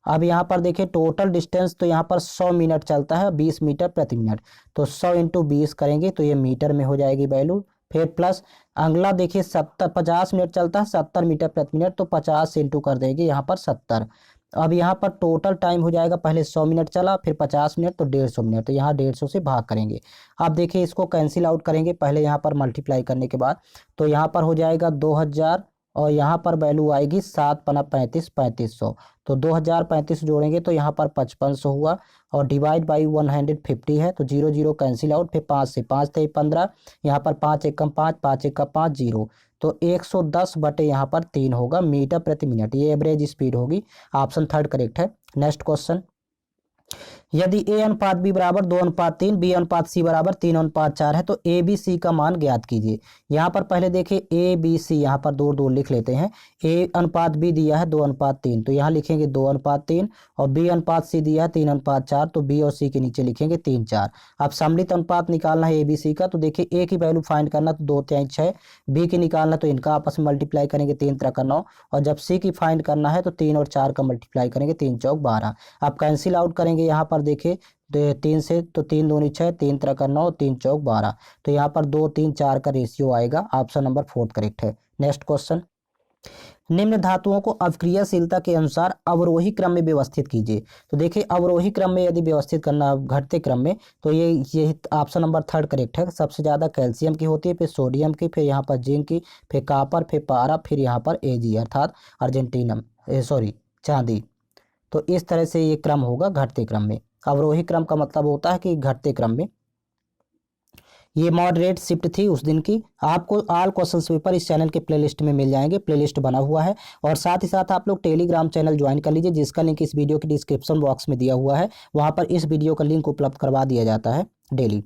Speaker 1: अब यहाँ पर देखिए टोटल डिस्टेंस, तो यहाँ पर 100 मिनट चलता है 20 मीटर प्रति मिनट, तो 100 इंटू 20 करेंगे तो ये मीटर में हो जाएगी वैल्यू, फिर प्लस अगला देखिए 50 मिनट चलता है 70 मीटर प्रति मिनट, तो 50 से इंटू कर देंगे यहाँ पर 70। अब यहाँ पर टोटल टाइम हो जाएगा, पहले 100 मिनट चला, फिर 50 मिनट, तो 150 मिनट, तो यहाँ 150 से भाग करेंगे। अब देखिए इसको कैंसिल आउट करेंगे पहले यहाँ पर मल्टीप्लाई करने के बाद, तो यहाँ पर हो जाएगा 2000, और यहाँ पर वैल्यू आएगी 7 पना 35, 3500, तो 2035 जोड़ेंगे तो यहाँ पर 5500 हुआ, और डिवाइड बाई 150 है, तो 0 0 कैंसिल आउट, फिर 5 से 5 थे 15, यहाँ पर 5 एकम 5, 5 एकम 5, 0, तो 110 बटे यहाँ पर 3 होगा मीटर प्रति मिनट, ये एवरेज स्पीड होगी। ऑप्शन थर्ड करेक्ट है। नेक्स्ट क्वेश्चन, यदि a अनुपात b बराबर 2:3, b अनुपात c बराबर 3:4 है, तो a b c का मान ज्ञात कीजिए। यहाँ पर पहले देखिए a b c, यहाँ पर 2 2 लिख लेते हैं। a अनुपात b दिया है 2:3, तो यहाँ लिखेंगे 2:3, और b अनुपात c दिया है 3:4, तो b और c के नीचे लिखेंगे 3 4। अब सम्मिलित अनुपात निकालना है a b c का, तो देखिए a की वैल्यू फाइंड करना, तो 2 3 6, b की निकालना तो इनका आपस में मल्टीप्लाई करेंगे 3 3 9, और जब c की फाइंड करना है तो 3 और 4 का मल्टीप्लाई करेंगे, 3 4 12। अब कैंसिल आउट करेंगे यहाँ पर देखिए 3 से, तो 3 दूनी 6, 3 3 9, 3 4 12, तो यहाँ पर 2 3 4 का रेशियो आएगा। ऑप्शन नंबर 4 करेक्ट है। नेक्स्ट क्वेश्चन, निम्न धातुओं को अवक्रियाशीलता के अनुसार अवरोही क्रम में व्यवस्थित कीजिए। तो देखिए अवरोही क्रम में यदि व्यवस्थित करना घटते क्रम में, तो ये ऑप्शन नंबर 3 करेक्ट है। सबसे ज़्यादा कैल्शियम की होती है, फिर सोडियम की, फिर यहाँ पर जिंक की, फिर कापर, फिर पारा, फिर यहाँ पर एजी अर्थात अर्जेंटीनम चांदी। तो इस तरह से ये क्रम होगा घटते क्रम में। अवरोही क्रम का मतलब होता है कि घटते क्रम में। ये मॉडरेट शिफ्ट थी उस दिन की। आपको ऑल क्वेश्चंस पेपर इस चैनल के प्लेलिस्ट में मिल जाएंगे, प्लेलिस्ट बना हुआ है। और साथ ही साथ आप लोग टेलीग्राम चैनल ज्वाइन कर लीजिए, जिसका लिंक इस वीडियो के डिस्क्रिप्शन बॉक्स में दिया हुआ है। वहाँ पर इस वीडियो का लिंक उपलब्ध करवा दिया जाता है डेली।